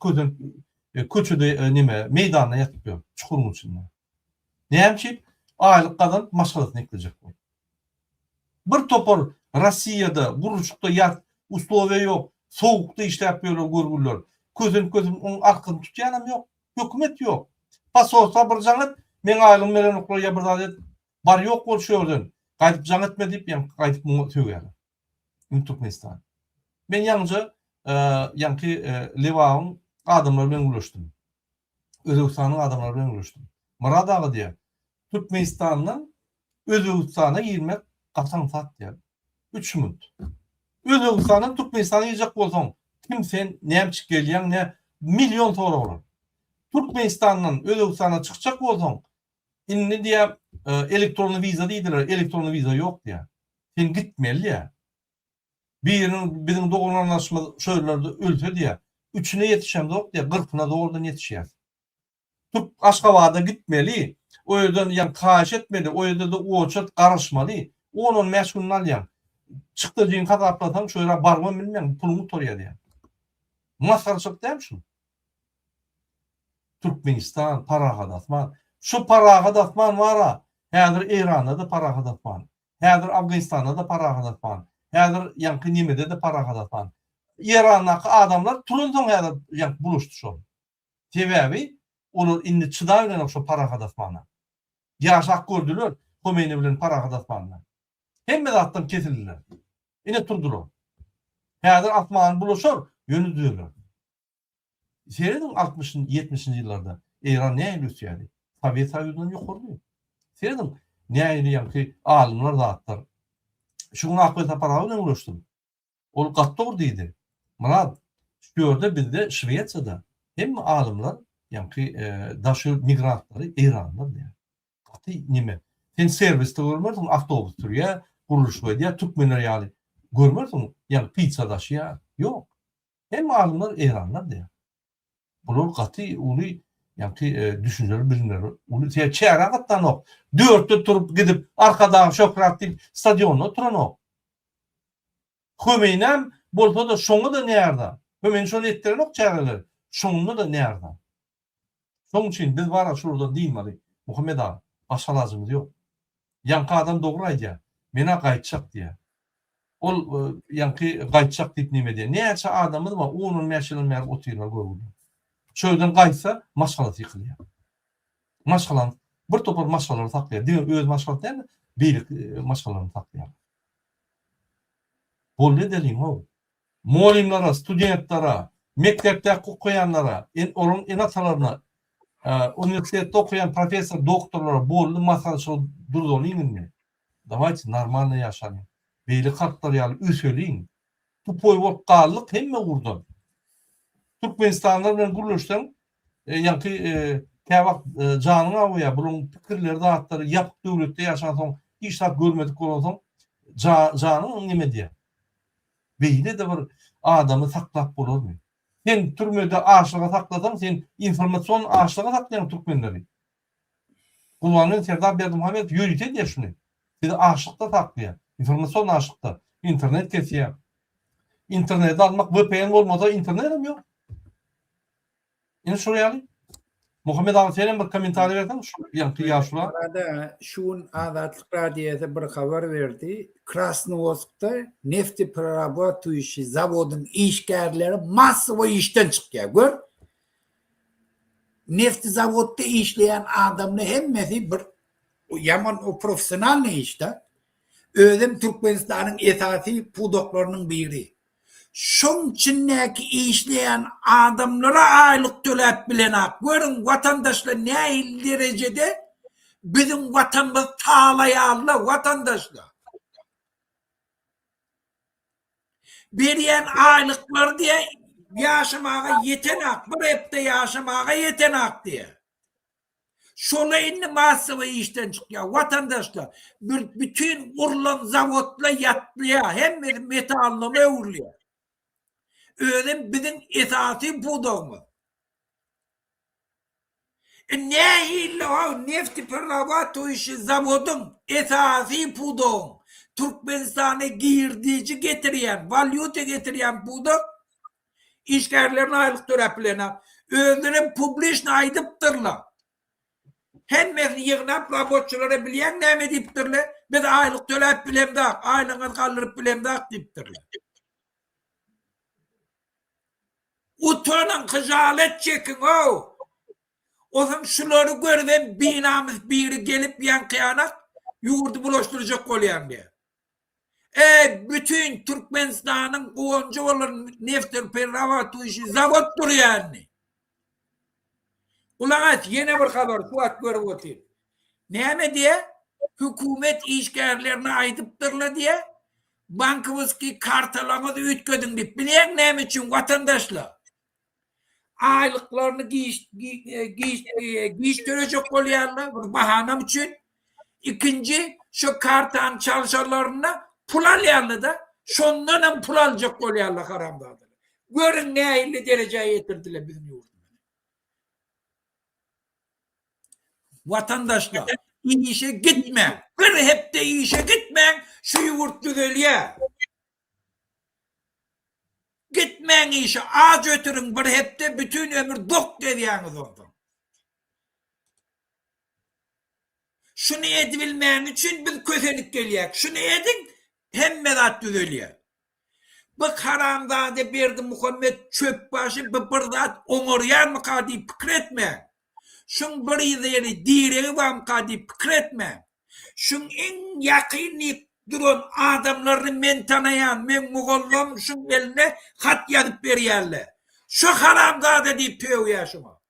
köçüde nime meydanda ýatyp çukurun içinde. Näme aylyk gadan maşgalatyny eklejek bu. Bir topar Rossiýada buruşukda ýat, uslowiýa ýok, sowukda işläp ýören görgürler. Közün onun arkyny tutýanam ýok, hökümet ýok. Pasorsa bir jaňat, men aýlym meren oklarya bir zat bar ýok bolşýardan. Gaýdyp jaňat etme diýip ýa gaýdyp muňa töýär. Türkmenistan. Men ýalňyja ýa-ki Liwaň adamlar bilen görüşdüm. Özbekistanyň adamlary bilen görüşdüm. Murad ağa diýär. Türkmenistanyň Özbekistana girmek gaçan sat diýär. 3 minut. Özbekistanyň Türkmenistana ýajak bolsaň, kim sen näme çyk gelýän, ne milyon soru bolar. Türkmenistanyň Özbekistana çykjak bolsaň, indi diýär elektronly viza diýdiler, elektronly viza ýok diýär. Sen gitmeli ýa. Bizim doğru anlaşma şöylerde ülke diýär. 3'üne ýetişemdik diýär, 40'ına doğrudan ýetişýär. Türk Aşgabat'a gitmeli, o ýerden ýa kaş etmeli, o ýerde de oçat garaşmaly. Onun meşgulun alýan. Çykdyjyň kadaplasam şöyle barma bilmem, pulumu torýar diýär. Masarşyk däm şu. Türkmenistan para hadatman. Şu para hadatman wara. Häzir Iranda da para hadatman. Häzir Afganistanda da para hadatman. Häzir ýa-ki nimede de para hadatman. İran'daki adamlar turundan häzir buluşdy şol. Sebäbi olur indi çydaýlan şu para hadatmana. Ýaşak gördüler. Komeyni bilen parahat atmanlar. Hemme zattan kesildiler. Ine turdular. Häzir atman bulaşar, yönü düýürler. Seredin 60-ny 70-nji ýyllarda Eýran näme ösýärdi? Sovet Soýuzynyň ýokurdy. Seredin näme ýa-ki alymlar zatlar. Şuňa akybet aparagy bilen ulaşdy. Ol gatda urdydy. Mana şu ýerde bizde Şweýçada hemme alymlar ýa-ki daşy migrantlary Eýranlar diýär. Gaty nime? Sen servisde görmersiň, awtobus türýär, guruluş diýär, türkmenler ýaly. Görmersiň, ýa pizza daşýar. Ýok. Hemme alymlar Eýranlar diýär. Bular gaty uly ýa-ki düşünjeli bilinler. Uly çäre gatdan ok. Dörtde turup gidip arkadagy şöhret diýip stadionda oturan ok. Hömeýnem bolsa da şoňa da näýärde? Hömeýin şonu etdiren ok çäreler. Şoňda da näýärde? Şoň üçin biz bara şurada diýmeli. Muhammed ağa, başalazymyz ýok. Ýanky adam dogry aýdýar. Mena gaýtjak diýär. Ol ýanky gaýtjak diýip näme diýär? Näçe adamyz bar, onun meşgulyn berip oturýar görüldü. Şöýden gaýtsa maşgalat ýykylýar. Maşgalan bir topar maşgalary taklýar. Diňe öz maşgalat näme? Beýlik maşgalaryny taklýar. Boldy deliň o. Molimlara, studentlara, mektepde okuyanlara, onun enatalaryna, üniversitede okuyan profesör, doktorlara boldy maslahatçylyk durdulyň. Давайте нормально ýaşaýyn. Beýle kartlar ýaly üseliň. Tupoy bolup gallyk hemme gurdan. Türkmenistanlar bilen guruluşdan ýa-ki käwak janyň awya bulyň pikirleri datlary ýapyk döwletde ýaşasaň, işlap görmedik bolsaň, janyň nime diýär? Beýle de bir adamy saklap bolarmy? Sen türmede aşlyga saklasaň, sen informasiýon aşlyga saklaýan türkmenleri. Kulanyň Serdar Berdimuhammed ýörüte diýär şunu. Siz aşlykda saklaýar. Informasiýon aşlykda. İnternet kesýär. İnternetde almak VPN bolmasa internetem ýok. Ine şuraya Muhammed ağa senin bir komentar verdin şu ýa-ki ýaşula. Arada şun Azatlyk radiosyna bir habar berdi. Krasnoyarskda nefteperarabatuýşy zawodyň işgärleri massawy işden çykýar. Gör. Neft zavodda işleyen adamlar hemmesi bir yaman o profesional işde. Özüm Türkmenistan'ın esasi pudoklarynyň biri. Şoň içindäki işleyen adamlara aylyk töläp bilenak. Görün vatandaşlar näil derejede bizim vatandaş taalaýarlar vatandaşlar. Berýän aylyklar diye ýaşamaga yetenek, bir hepde ýaşamaga yetenek diye. Şolayny massawy işden çykýar vatandaşlar. Bütün urulan zawodlar ýatlýar, hem metallary öwürlýär. Özüm bizim esasy budagmy. Nähili o nefteperarabatuýşy zawodyň esasy budag. Türkmenistan'a girdici getirýän, valyuta getirýän budag işgärlerini aylyk töläp bilener. Özüni publişni aýdypdyrlar. Hemmesi ýygnap rabotçylary bilýän näme diýipdirler? Biz aylyk töläp bilemdik, aýlyňyzy galdyryp bilemdik diýipdirler. Utanın, hıcalet çekin o. Oğlum şuları görüp binamız biri gelip yankıyanak yurdu bulaştıracak olayan diye. Bütün Türkmenistan'ın kuvancı olan nefteperarabatuýşy zavod yani. Ulan yine bir haber Fuat görüp otur. Näme diye? Hükümet işgärlerini aýdypdyrlar diye bankymyzky kartalarymyzy ütködüň diýip bilýän näme üçin vatandaşlar? Aylıklarını giyiş görecek olyanlar bir bahanam için. İkinci şu kartan çalışanlarına pul alyanlar da şondan pul alacak olyanlar haramdadır. Görün ne aylı dereceye getirdiler bizim yurdumuz. Vatandaşlar iyi işe gitme. Bir hep de iyi işe gitmeyin. Şu yurt düzeliyor. Gitmeyin işe, ağaç ötürün bir hepte bütün ömür dok dediğiniz oldu. Şunu edebilmeyen için bir köselik geliyor. Şunu edin, hem medat düzeliyor. Bak haramzade berdi Muhammed Çöpbaşı bir zat onuryar mı kadi fikretme. Şun bir izleri direği var mı kadi fikretme. Şun en yakini duran adamları men tanayan, men mugollam şun eline hat yazıp berýärler. Şu haramzada diýip töwýär şuna.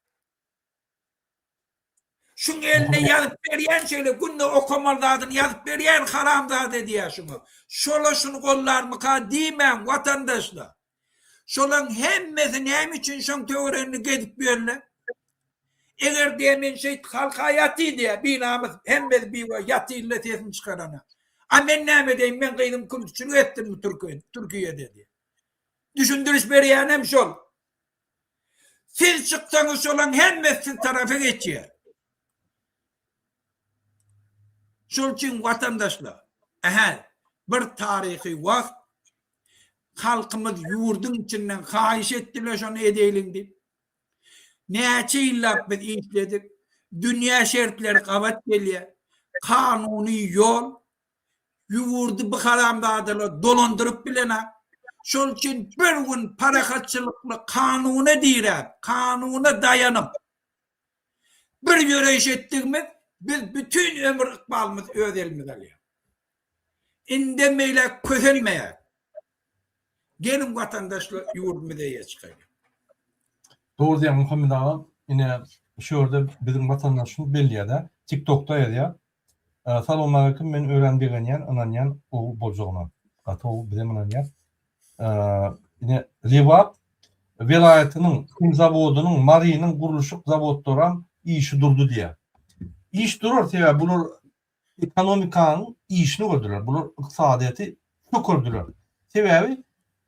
Şun eline yazıp berýän şeýle günde okumaldadyny yazıp berýän haramzada diýär şuna. Şola şunu gollarmy ka diýmän watandaşlar. Şolan hemmesi näme üçin şoň töwerenini gedip berler? Eger diýen şey halka ýaty diýe, binamyz hemmesi bir ýaty illetini çykarana. A men näme diýim, men gyýdym kültürçülük etdim Türkiýede diýe. Düşündiriş berýänem şol. Siz çyksaňyz şolan hemmesi tarafa geçýär. Şol üçin watandaşlar, bir tarihi wagt halkymyz ýurdun içinden haýyş etdiler şonu edeýin diýip. Näçe ýyllap biz işledik. Dünýä şertleri gabat gelýär. Kanuny ýol ýurdy bu haramzadalar dolandyryp bilenä. Şol üçin bir gün parakatçylykly kanuny diýär. Kanuny dayanıp bir ýöreş etdikmi biz bütün ömür ykbalymyz öz elimizde alýar. Indemeýle köselmeýär. Gelin vatandaşlar ýurdumyza ýeçýär. Doğru diýen Muhammed ağa, ine şu ýerde bizim vatandaşymyz belliýär. TikTok'ta ýa. Salamu aleyküm, men öğrendiğen ananyan o boljoğuna. Ata o bizim ananyan. Ine Livat vilayetinin kim zavodunun Mari'nin kuruluşuk zavoddoran işi durdu diye. İş durur diye bunlar ekonomikanın işini gördüler. Bunlar iktisadiyeti çok gördüler. Sebebi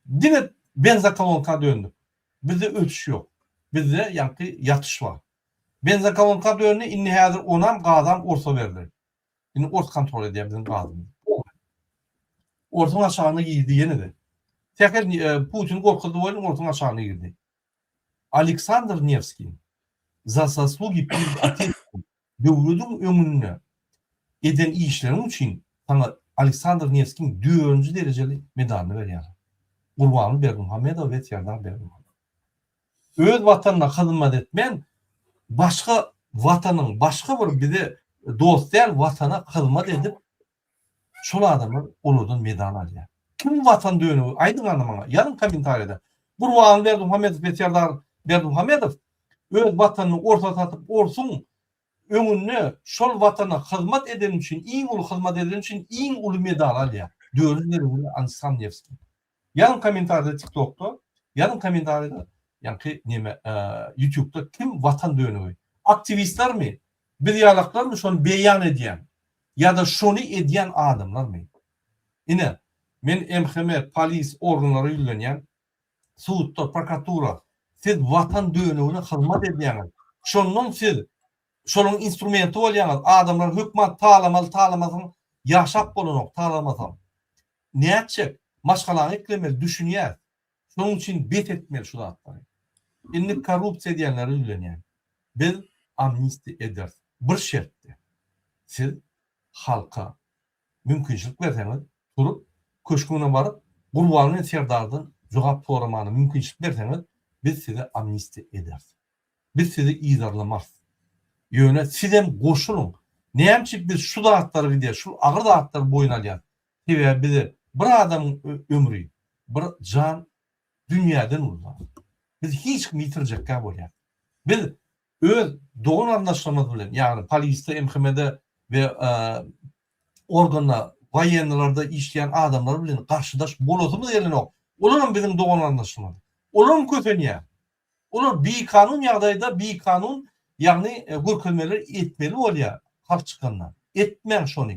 dine benzakolonka döndü. Bizde ötüş yok. Bizde yankı yatış var. Benzakolonka döndü. İnni hazır onam gazam orta verdi. Yine ort kontrol ediyor bizim gazımız. Ortun aşağına girdi yine de. Tekrar Putin korkuldu oyun ortun aşağına girdi. Aleksandr Nevskiy za zaslуги перед Отечеством devletin ömrüne eden işlerin için sana Aleksandr Nevskiy'in 4. dereceli medalini veriyor. Kurbanı Berdimuhamedov ve Serdar Berdimuhamedov. Öz vatanına hizmet etmen başka vatanın başka bir de dostlar vatana hizmet edip şol adamın oludun medal alıyor. Kim vatan dönüyor? Aydın anlamına. Yarın komentarida. Kurbanı Berdimuhamedov ve Serdar Berdimuhamedov öz vatanını orta tatıp orsun öňünde şol vatana hizmet eden için, iň uly hizmet eden için iň uly medal alýar. 4. dereceli Aleksandr Nevskiy. Yarın komentarda TikTok'ta, yarın komentarda yani YouTube'da kim vatan dönüyor? Aktivistler mi? Biryalaklar mı şonu beyan ediyen? Ya da şonu ediyen adamlar mı? Yine men MHM, polis organları ýülenýän, suudda, prokuratura, siz vatan dönüğüne hizmet ediýäňiz. Şondan siz şolun instrumenti bolýaňyz, adamlar hökümet talamazyn, ýaşap bolanok talamazyn. Näçe maşgalaryny eklemeli, düşünýär. Şonuň üçin bet etmeli şu zatlary. Indi korrupsiýa diýenleri ýülenýär. Biz amnisti ederiz. Bir şertde. Siz halka mümkinçilik berseňiz, turup köşküne baryp Gurbany Serdardan jogap soramany mümkinçilik berseňiz, biz sizi amnisti ederiz. Biz sizi izarlamaz. Ýöne sizem goşulun. Näçe biz şu dağıtları gidiyor, şu ağır dağıtları boyun alýar. Sebäbi bizi bir adamın ömrü, bir can dünýäden uzak. Biz hiç kim ýitirjekkä bolýar. Biz öz doğun anlaşmamız bilen, yani poliste, MHM'de ve organda, wayenlarda işleyen adamlar bilen karşıdaş bolosumuz ýerine ok. Olaryň bizim doğun anlaşmamız. Olaryň köpenýär. Olar bir kanun ýagdaýda bir kanun yani görkezmeler etmeli bolýar halk çykanlar. Etmeň şonu.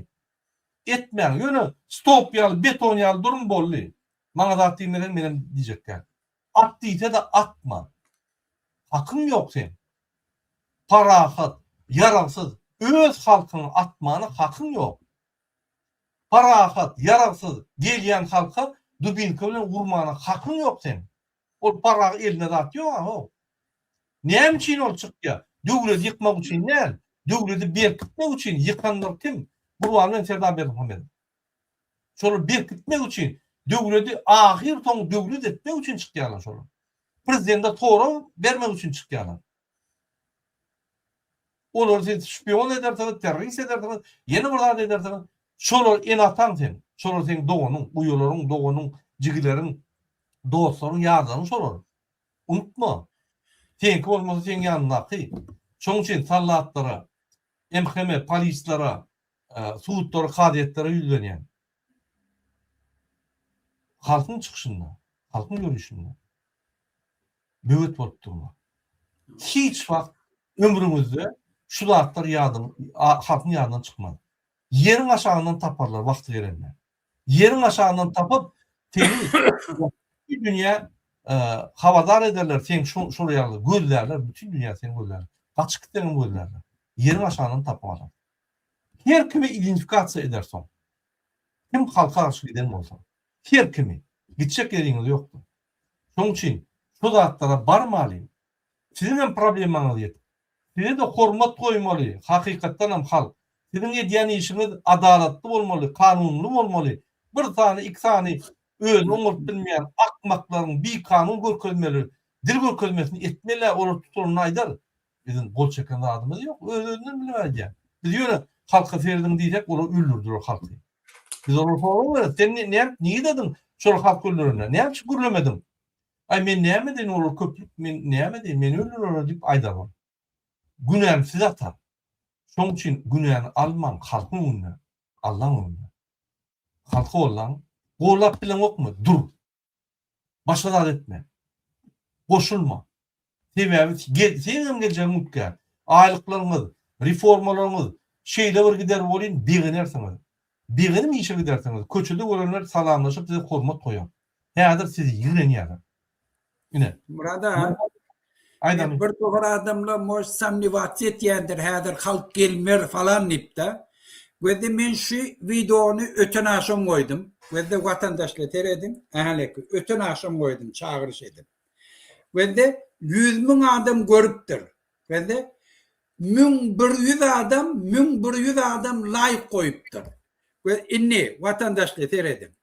Etmeň. Ýöne stop ýaly, beton ýaly durum bolly. Maňa zat diýmeden menem diýjekler. At diýse de atma. Hakyň ýok sen. Parahat, yararsız, öz halkyny atmany hakyň ýok. Parahat, yararsız gelýän halka dubinka bilen urmany hakyň ýok sen. Ol para eline zat ýok. Näme üçin ol çykýar? Döwleti ýykmak üçin näme? Döwleti berkitmek üçin ýykanlar kim? Gurbany Serdar Berdimuhamedov. Şonu berkitmek üçin döwleti ahir toň döwlet etmek üçin çykýarlar şonu. Prezidentde toğra bermek üçin çykýarlar. Olar siz şpion edersiniz, terörist edersiniz, yeni bir edersiniz. Şolar en atan sen. Şolar sen doğunun, uyuların, doğunun, jigilerin, dostların, yardanın şolar. Unutma. Senki olmasa sen yanındaki. Şoň üçin sallatlara, MHM, polislara, suutlara, kadetlere yüzlenýän. Halkın çıkışında, halkın görüşünde. Böwet bolup durma. Hiç wagt ömrüňizde şu zatlar halkın ýadyna çykmady. Yerin aşağından taparlar wagt gelenler. Yerin aşağından tapıp seni bütün dünya havadar ederler. Sen şuraya gözlerler, bütün dünya seni gözlerler. Kaçık gitlerini gözlerler. Yerin aşağından taparlar. Her kimi identifikasiya edersen, kim halka karşı giden olsa, her kimi gidecek yeriniz yoktu. Şoň üçin şu zatlara barmaly. Sizin hem probleminiz ýet. Size de hormat koymaly. Hakykatdan hem halk. Sizin edýän işiniz adalatly bolmaly, kanunly bolmaly. Bir tane, iki tane özüni oňurup bilmeýän akmaklaryň bir kanun görkezmeli, dil görkezmesini etmeli, olar tutulyny aýdar. Bizim bol çeken adamız yok. Özünden bilmedi. Biz ýöne halka ferdiň diýsek, olar öldürdir halky. Biz olar soraýar, sen niye dedin şol halk öldürene? Näme üçin gürlemedin? Ay men näme dedim olar köplük, men näme dedim, meni öldürürler diýip aýdar. Günäni siz atar. Şoň üçin günäni almaň halkyň önüne, Allahyň önüne. Halky bolan, golap bilen okma, dur. Başga da etme. Goşulma. Sebäbi senem geljek mutkä. Aýlyklaryňyz, reformalaryňyz, şeýle bir gider bolýyn, beginersiňiz. Beginim işe gidersiňiz. Köçede görenler salamlaşyp size hormat goýar. Häzir sizi ýigrenýär. Ine. Burada Aýdam. bir toğra adamla moş samnivat etýändir, häzir halk gelmer falan nipde. Ve men şu videonu öten aşam koydum. Ve de vatandaşla teredim. Ahaleki öten aşam koydum, çağırış edip. Ve de 100.000 adam görüpdir. Ve de 1100 adam layık koyupdur. Ve inni vatandaşla teredim.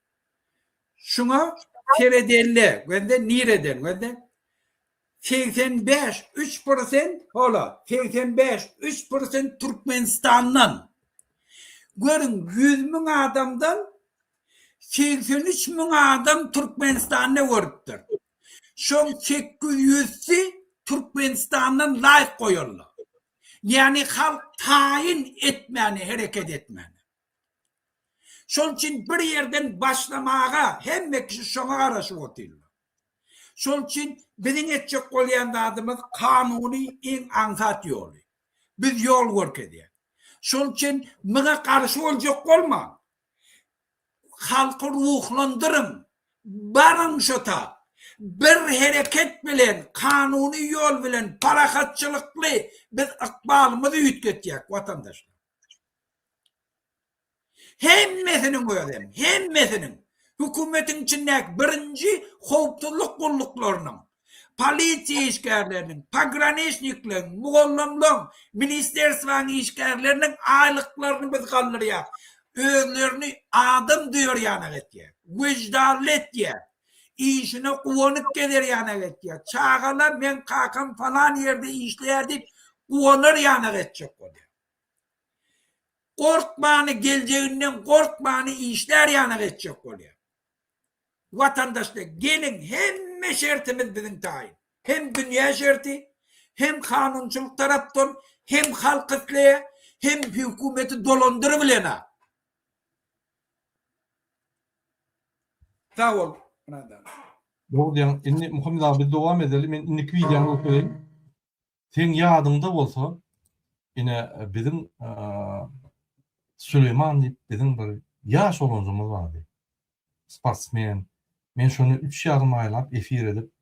Şuna terederler. Ve de nireden. Ve de 85-3% hola 85-3% Türkmenistan'dan. Görün 100.000 adamdan 83.000 adam Türkmenistan'da görüptür. Şoň 800'si Türkmenistan'dan layık koyarlar. Yani halk tayin etmeni, hareket etmeni. Şoň için bir yerden başlamağa hemme kişi şoňa garaşyp oturýar. Şoň için biziň etjek bolýan adamymyz kanuny iň ansat ýoly. Biz ýol görkezýär. Şoň için myga karşı boljak bolma. Halky ruhlandyryn. Barın şota. Bir hareket bilen, kanuny ýol bilen, parahatçylykly biz ykbalymyzy ýetgetjek vatandaşlar. Hemmesinin gördüm, hemmesinin. Hükümetin içindeki birinci howptullyk gulluklarının, polisiýa işgärlerinin, pograniçniklerin, mugallamlaryň, ministerstwanyň işgärlerinin aýlyklaryny biz galdyrýar. Özlerini adam diýär ýana etýär. Vicdanly etýär. İşine kuwanyp gelir ýana etýär. Çağala men kakam falan ýerde işleýär diýip kuwanyr ýana etjek bolýar. Korkmany geljeginden korkmany işler ýana etjek bolýar. Vatandaşlar gelin hemme şertimiz biziň taýin. Hem dünýä şerti, hem kanunçylyk tarapdan, hem halk etleýe, hem hökümeti dolandyryp bilen. Sağ ol. Doğru diýen, inni Muhammed abi dowam edelim. Men inniki videoňy okuýaň. Sen ýadynda bolsa, ine biziň Süleyman diýip biziň bir ýaş olanjymyz bardy. Sportsmen. Men şonu 3 ýarym aýlap efir edip,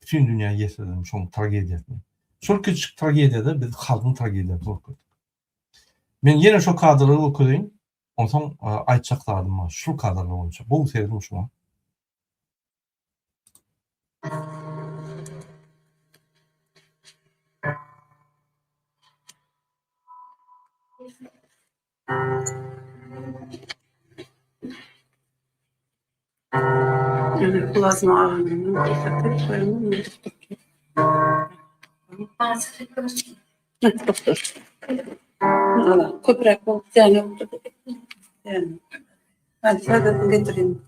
bütün dünýä ýetirdim şoň tragediýasyny. Şol küçük tragediýada biz halkyň tragediýasy okuduk. Men ýene şo kadrlary okuýaň. Ondan aýtjaklarym şu kadrlar boýunça. Bu serdim şuna. Plazma ağırlığının dikkatli koyulması. Allah köprek bolup sen yoktu. Yani. Ben sadece getireyim.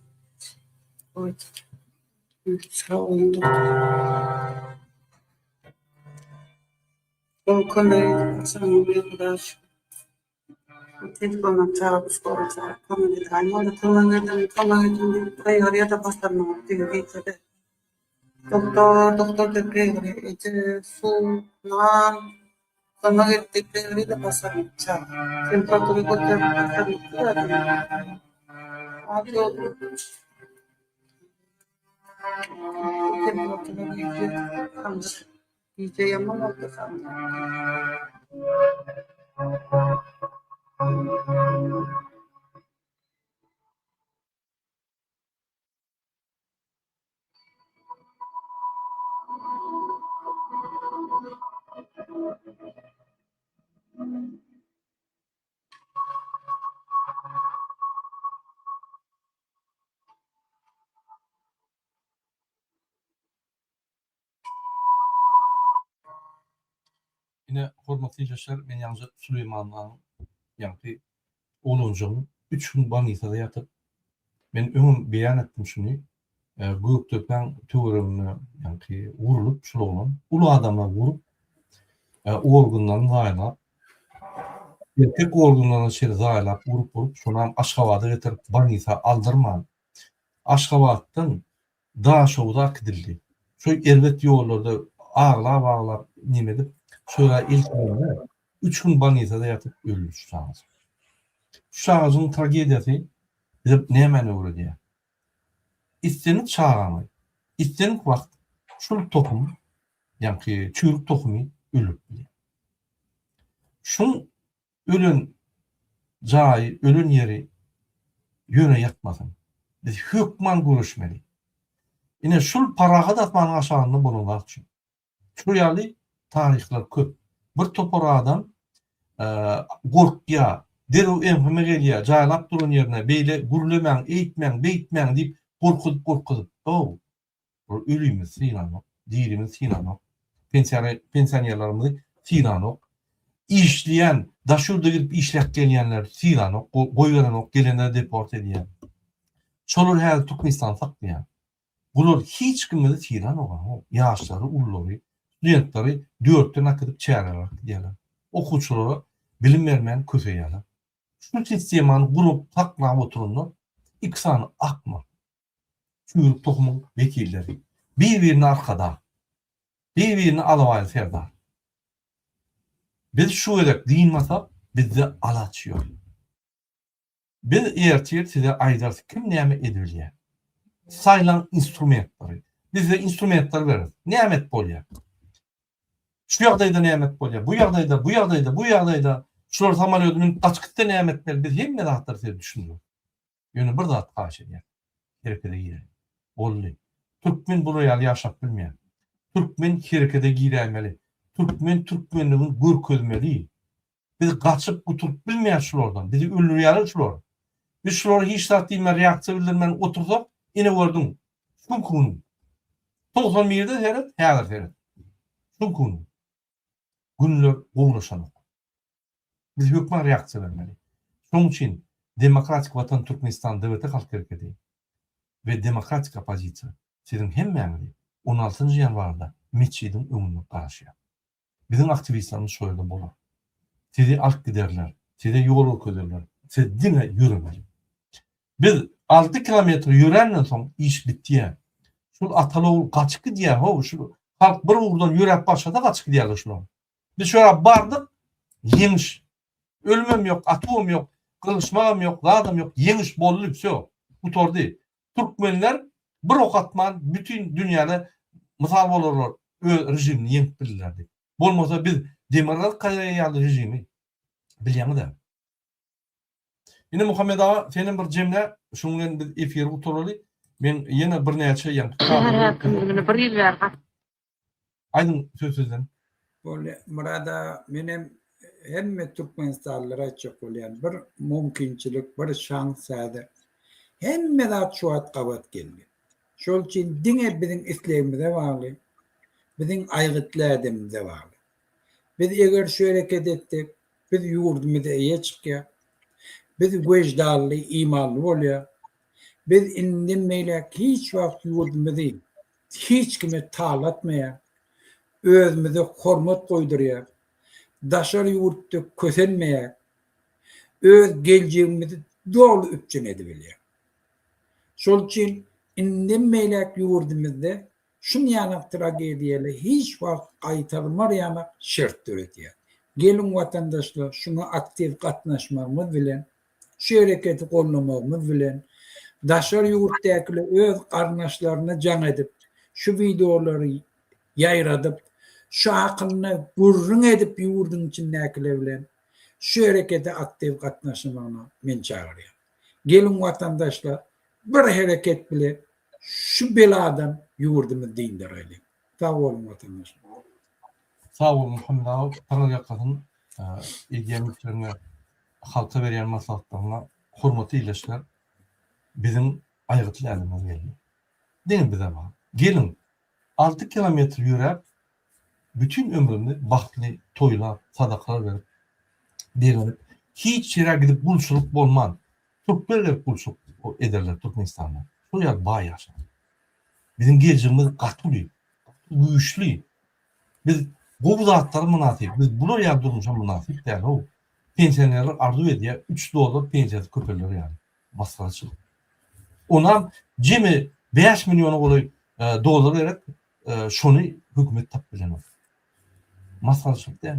Evet. Sağ olun doktor. O konuyu sana bir kadar telefonla çağırıp soracak. Konuyu da aynı oldu. Konuyu oraya da bastırma diyor geçti. Doktor dedi ece su, nan, sana gittikleri de bastırma çağır. Temperatürü götürüp bastırma. Abi oldu. Temperatürü iyice kandır. İyice yaman oldu sanırım. Yine hormatly ýaşar, men ýalnız Süleymanlaň ýa-ni Olunjyň 3 gün banysada ýatyp men öňüm beýan etdim şuny. Gökdepen töweregine ýa-ni urulup şulan ulu adamlar vurup organlaryny gaýlap erkek organlaryny şeýle gaýlap vurup şonam Aşgabatda getirip banysa aldyrman. Aşgabatdan Daşowda gidildi. Şu erbet ýollarda ağlap nime edip şöyle ilk günde 3 gün banysada ýatyp öldü şu şahs. Şu şahsyň tragediýasy bizip näme olur diye. İstenik çağıramy. İstenik wagt şul tohum ýa-ni çürük tohumy ölüp. Şun ölen jaý, ölen ýeri ýöne ýatmasyn. Biz hökman görüşmeli. Ine şul paraga datmanyň aşagyny bolunlar üçin. Şu ýaly taryhlar köp. Bir topar adam gorkýa, derew emhime gelýär, jaýlap duran ýerine beýle gürlemäň, eýtmäň diýip gorkudyp. O ölümiz sinanok, dirimiz sinanok, pensiýerlerimiz sinanok, işleyen, daşurda girip işlek gelýänler sinanok, goýberenok, gelenler deport edýär. Şolar häzir Türkmenistan saklaýar. Bular hiç kimde sinanok, ýaşlary, ullary, studentleri 4'ten akıtıp çağırarak diyorlar. Okuçulara bilim vermeyen köfeýärler. Şu sistemany gurup taklap oturunlar, ikisany akma. Çürük tohumyň vekilleri. Bir-birini arkada. Bir-birini alawaýy serdar. Biz şu edek diýmasak, bizde alaçýar. Biz ertir size aýdarys kim näme edilýär. Saylan instrumentlary. Bize instrumentler verir. Nämet bolýar. Şu ýagdaýda nämet bolýar. Bu ýagdaýda şular samolyotun gaçkypda nämetler biz hemme zatlar size düşünýär. Ýöne bir zat gaş edýär. Herekete girer. Bolly. Türkmen bu ýaly ýaşap bilmeýär. Türkmen herekete giremeli. Türkmenligiň görkezmeli. Biz gaçyp oturup bilmeýär şulardan. Bizi öldürýär şular. Biz şulara hiç zat diýme reaksiýa bildirmän otursak, ine gördüm. Şu kun. 91'de seret, häzir seret. Şu kun. Günler gowlaşanok. Biz hökman reaksiýa bermeli. Şoň üçin demokratik watan Türkmenistan döwleti halk hereketi ve demokratik opozisiýa siziň hemmäňizi 16-njy ýanwarda meçidin öňünde garaşýar. Biziň aktivistlerimiz şoýda bolar. Sizi alyp giderler, size ýol öküderler, siz dine ýüremeli. Biz 6 kilometr ýürenden soň iş bitýär. Şul atalow gaçky diýär, ho, şu halk bir urdan ýürep başlada gaçky diýerler şular. Biz şöyle bardyk, yeňiş. Ölmem ýok, atawym ýok, kılışmam ýok, zadam ýok, yeňiş boldy, şo. Bu tordy. Türkmenler bir okatman bütün dünýäde mysal bolarlar, rejimini ýeňip bildirlerdi. Bolmasa biz demokratik ýaly rejimi bilýäňi-de. Ine Muhammed ağa, senin bir jemle, şuňdan biz efir uturaly. Men ýene bir näçe ýa-ni bir ýyl berdi. aýdyň sözsüzden. Böyle burada benim hemme Türkmenistanlılara açık olan bir mümkinçilik, bir şans adı. Hemme de çuat kabat geldi. Şol için dine bizim isleğimize bağlı, bizim aygıtlarımıza bağlı. Biz eger şu hareket ettik, biz yurdumuzda iyi çıkıyor. Biz göçdarlı, imanlı bolýar. Biz indenmeýle hiç wagt yurdumuzy hiç kime talatmaýar. Özümize hormat goýdurýar. Daşar yurtda kösenmeýär. Öz geleceğimizi doğru üpçün edebilir. Şol için indenmeýle yurdumuzda şun yanak tragediýaly hiç wagt gaýtarylmar yanak şert öretýär. Gelin vatandaşlar şuna aktiv gatnaşmamız bilen, şu hareketi gollamamız bilen, daşar yurtdakiler öz garnaşlaryna can edip, şu videoları yayradıp, şu akılını gurrun edip yurdun içindekiler bilen, şu harekete aktiv gatnaşmamana men çağırýar. Gelin vatandaşlar bir hareket bile şu beladan yurdumu dindireli. Sağ olun vatandaşlar. Sağ olun Muhammed abi. Taňa ýakyn ilgilenmeklerine halka berýän maslahatlaryna hormaty ileşler bizim aýgytly elimiz geldi. Deň bize bak. Gelin 6 kilometr ýürep bütün ömrümni bahtly toýlar, sadakalar berip berilip hiç ýere gidip bulşulyk bolman. Türkler bulşulyk ederler Türkmenistanda. Şol ýer baý ýaşar. Bizim geleceğimiz gatyly, güýçli. Biz bu zatlary münasip, biz bular ýagdyrmyşa münasip däl o. Pensionerler arzu edýär, $3 pensiýasy köpeler ýaly. Masgaraçylyk. Onam jemi 5 milyon dolar berip şonu hökümet tap bilen. Masgaraçylyk däl.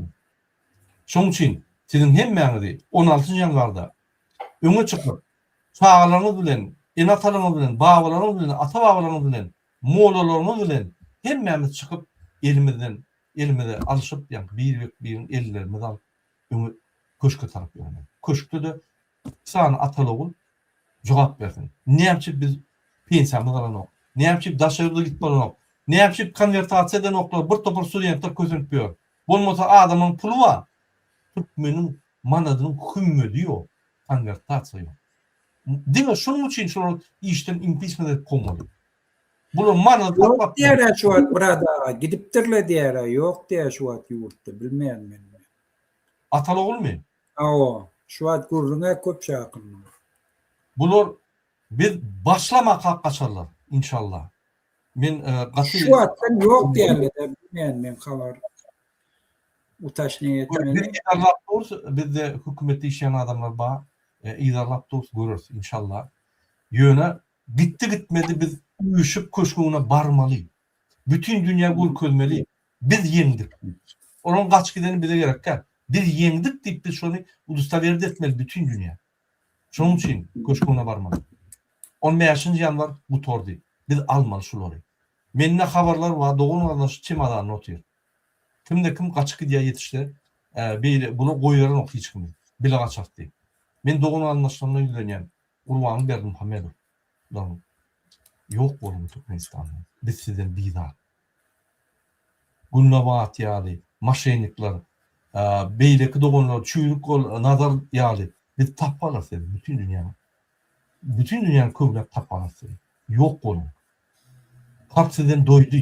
Şoň üçin sizin hemmäňizi 16 ýanwarda öňe çykyp çağalaryňyz bilen, enatalaryňyz bilen, babalaryňyz bilen, ata-babalaryňyz bilen, mollalarymyz bilen hemmämiz çykyp elimize alışıp yani bir ellerimiz alıp öňe köşke tarap ýörüň. Köşkde de sana atalogul jogap bersin. Näçe biz pensiýamyz alanok, näçe daşarda gitip bolanok, näçe konvertasiýa edenoklar bir topar studentler kösünüp ýör. Bolmasa adamyň pulu bar. Türkmenin manadynyň kümmedi ýok. Konvertasiýa ýok. Diňe şonuň üçin şol işden impeachment edip goýmaly. Bular manady Yok diýär şu wagt burada gidipdirler diýär. Yok diýär şu wagt ýurtda bilmeýän men. atalogulmy? Awa, şu wagt gurruna köp şakyn. Bular biz başlama kaçarlar inşallah. Men Şu wagtdan yok diýerler bilmeýän men habar. Utaşny etmeli. Bizde hükümette işleyen adamlar bar. İdarlap dost görürüz inşallah. Yöne gitti gitmedi biz uyuşup köşküne barmalı. Bütün dünya gol kölmeli. Biz yendik. Onun kaç gideni bize gerek gel. Biz yendik deyip biz şunu uluslararası verdi etmeli bütün dünya. Şunun için köşküne barmalı. 15. yanvar bu tordu. Biz almalı şuları. Menine haberler var. Doğun anlaşı çimadan otuyor. Kimde kim kaçık diye yetişti. Bunu koyuyorum o hiç kimi. Bile kaçak değil. Ben doğun anlaşılanına yüzlenyen Urvan'ı verdim Muhammed'e. Yok oğlum Türkmenistan'da. Biz sizden bidar. Günnabat yağlı, maşenikler, beyleki doğunlar, çüyrük kol, nazar yağlı. Biz tappalar sizden bütün dünyanın. Bütün dünyanın kıvrak tappalar sizden. Yok oğlum. Kalp sizden doydu.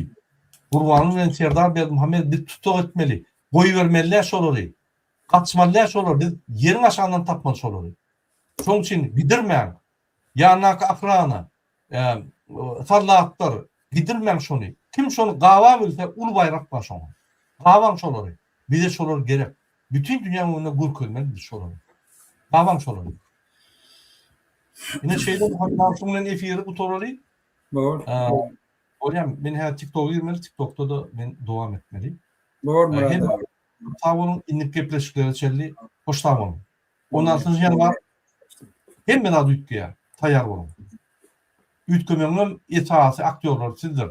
Urvan'ın ben Serdar verdim Muhammed bir tutuk etmeli. Koyu vermeliler şolları. Kaçmalılar şolları. Biz yerin aşağından tapmalı şolları. Şoň için gidirmeň. Ýanyňky akrana, sallahatlar gidirmeň şonu. Kim şonu gawa bilse ul bayrak bar şoň. Gawaň şolary. Bize şolary gerek. Bütün dünýäň önüne gür kölmeli biz şolary. Gawaň şolary. Ine şeýle Muhammed efiri bu torary. Bor. Oýam men her TikTok'a girmeli. TikTok'ta da men dowam etmeli. Bor Murad. Tawurun inip gepleşikleri çelli hoşlamam. 16. ýanwar hem men ady ütgeýär, taýýar bolun. Ütgemeňem esasy aktyorlar sizdir.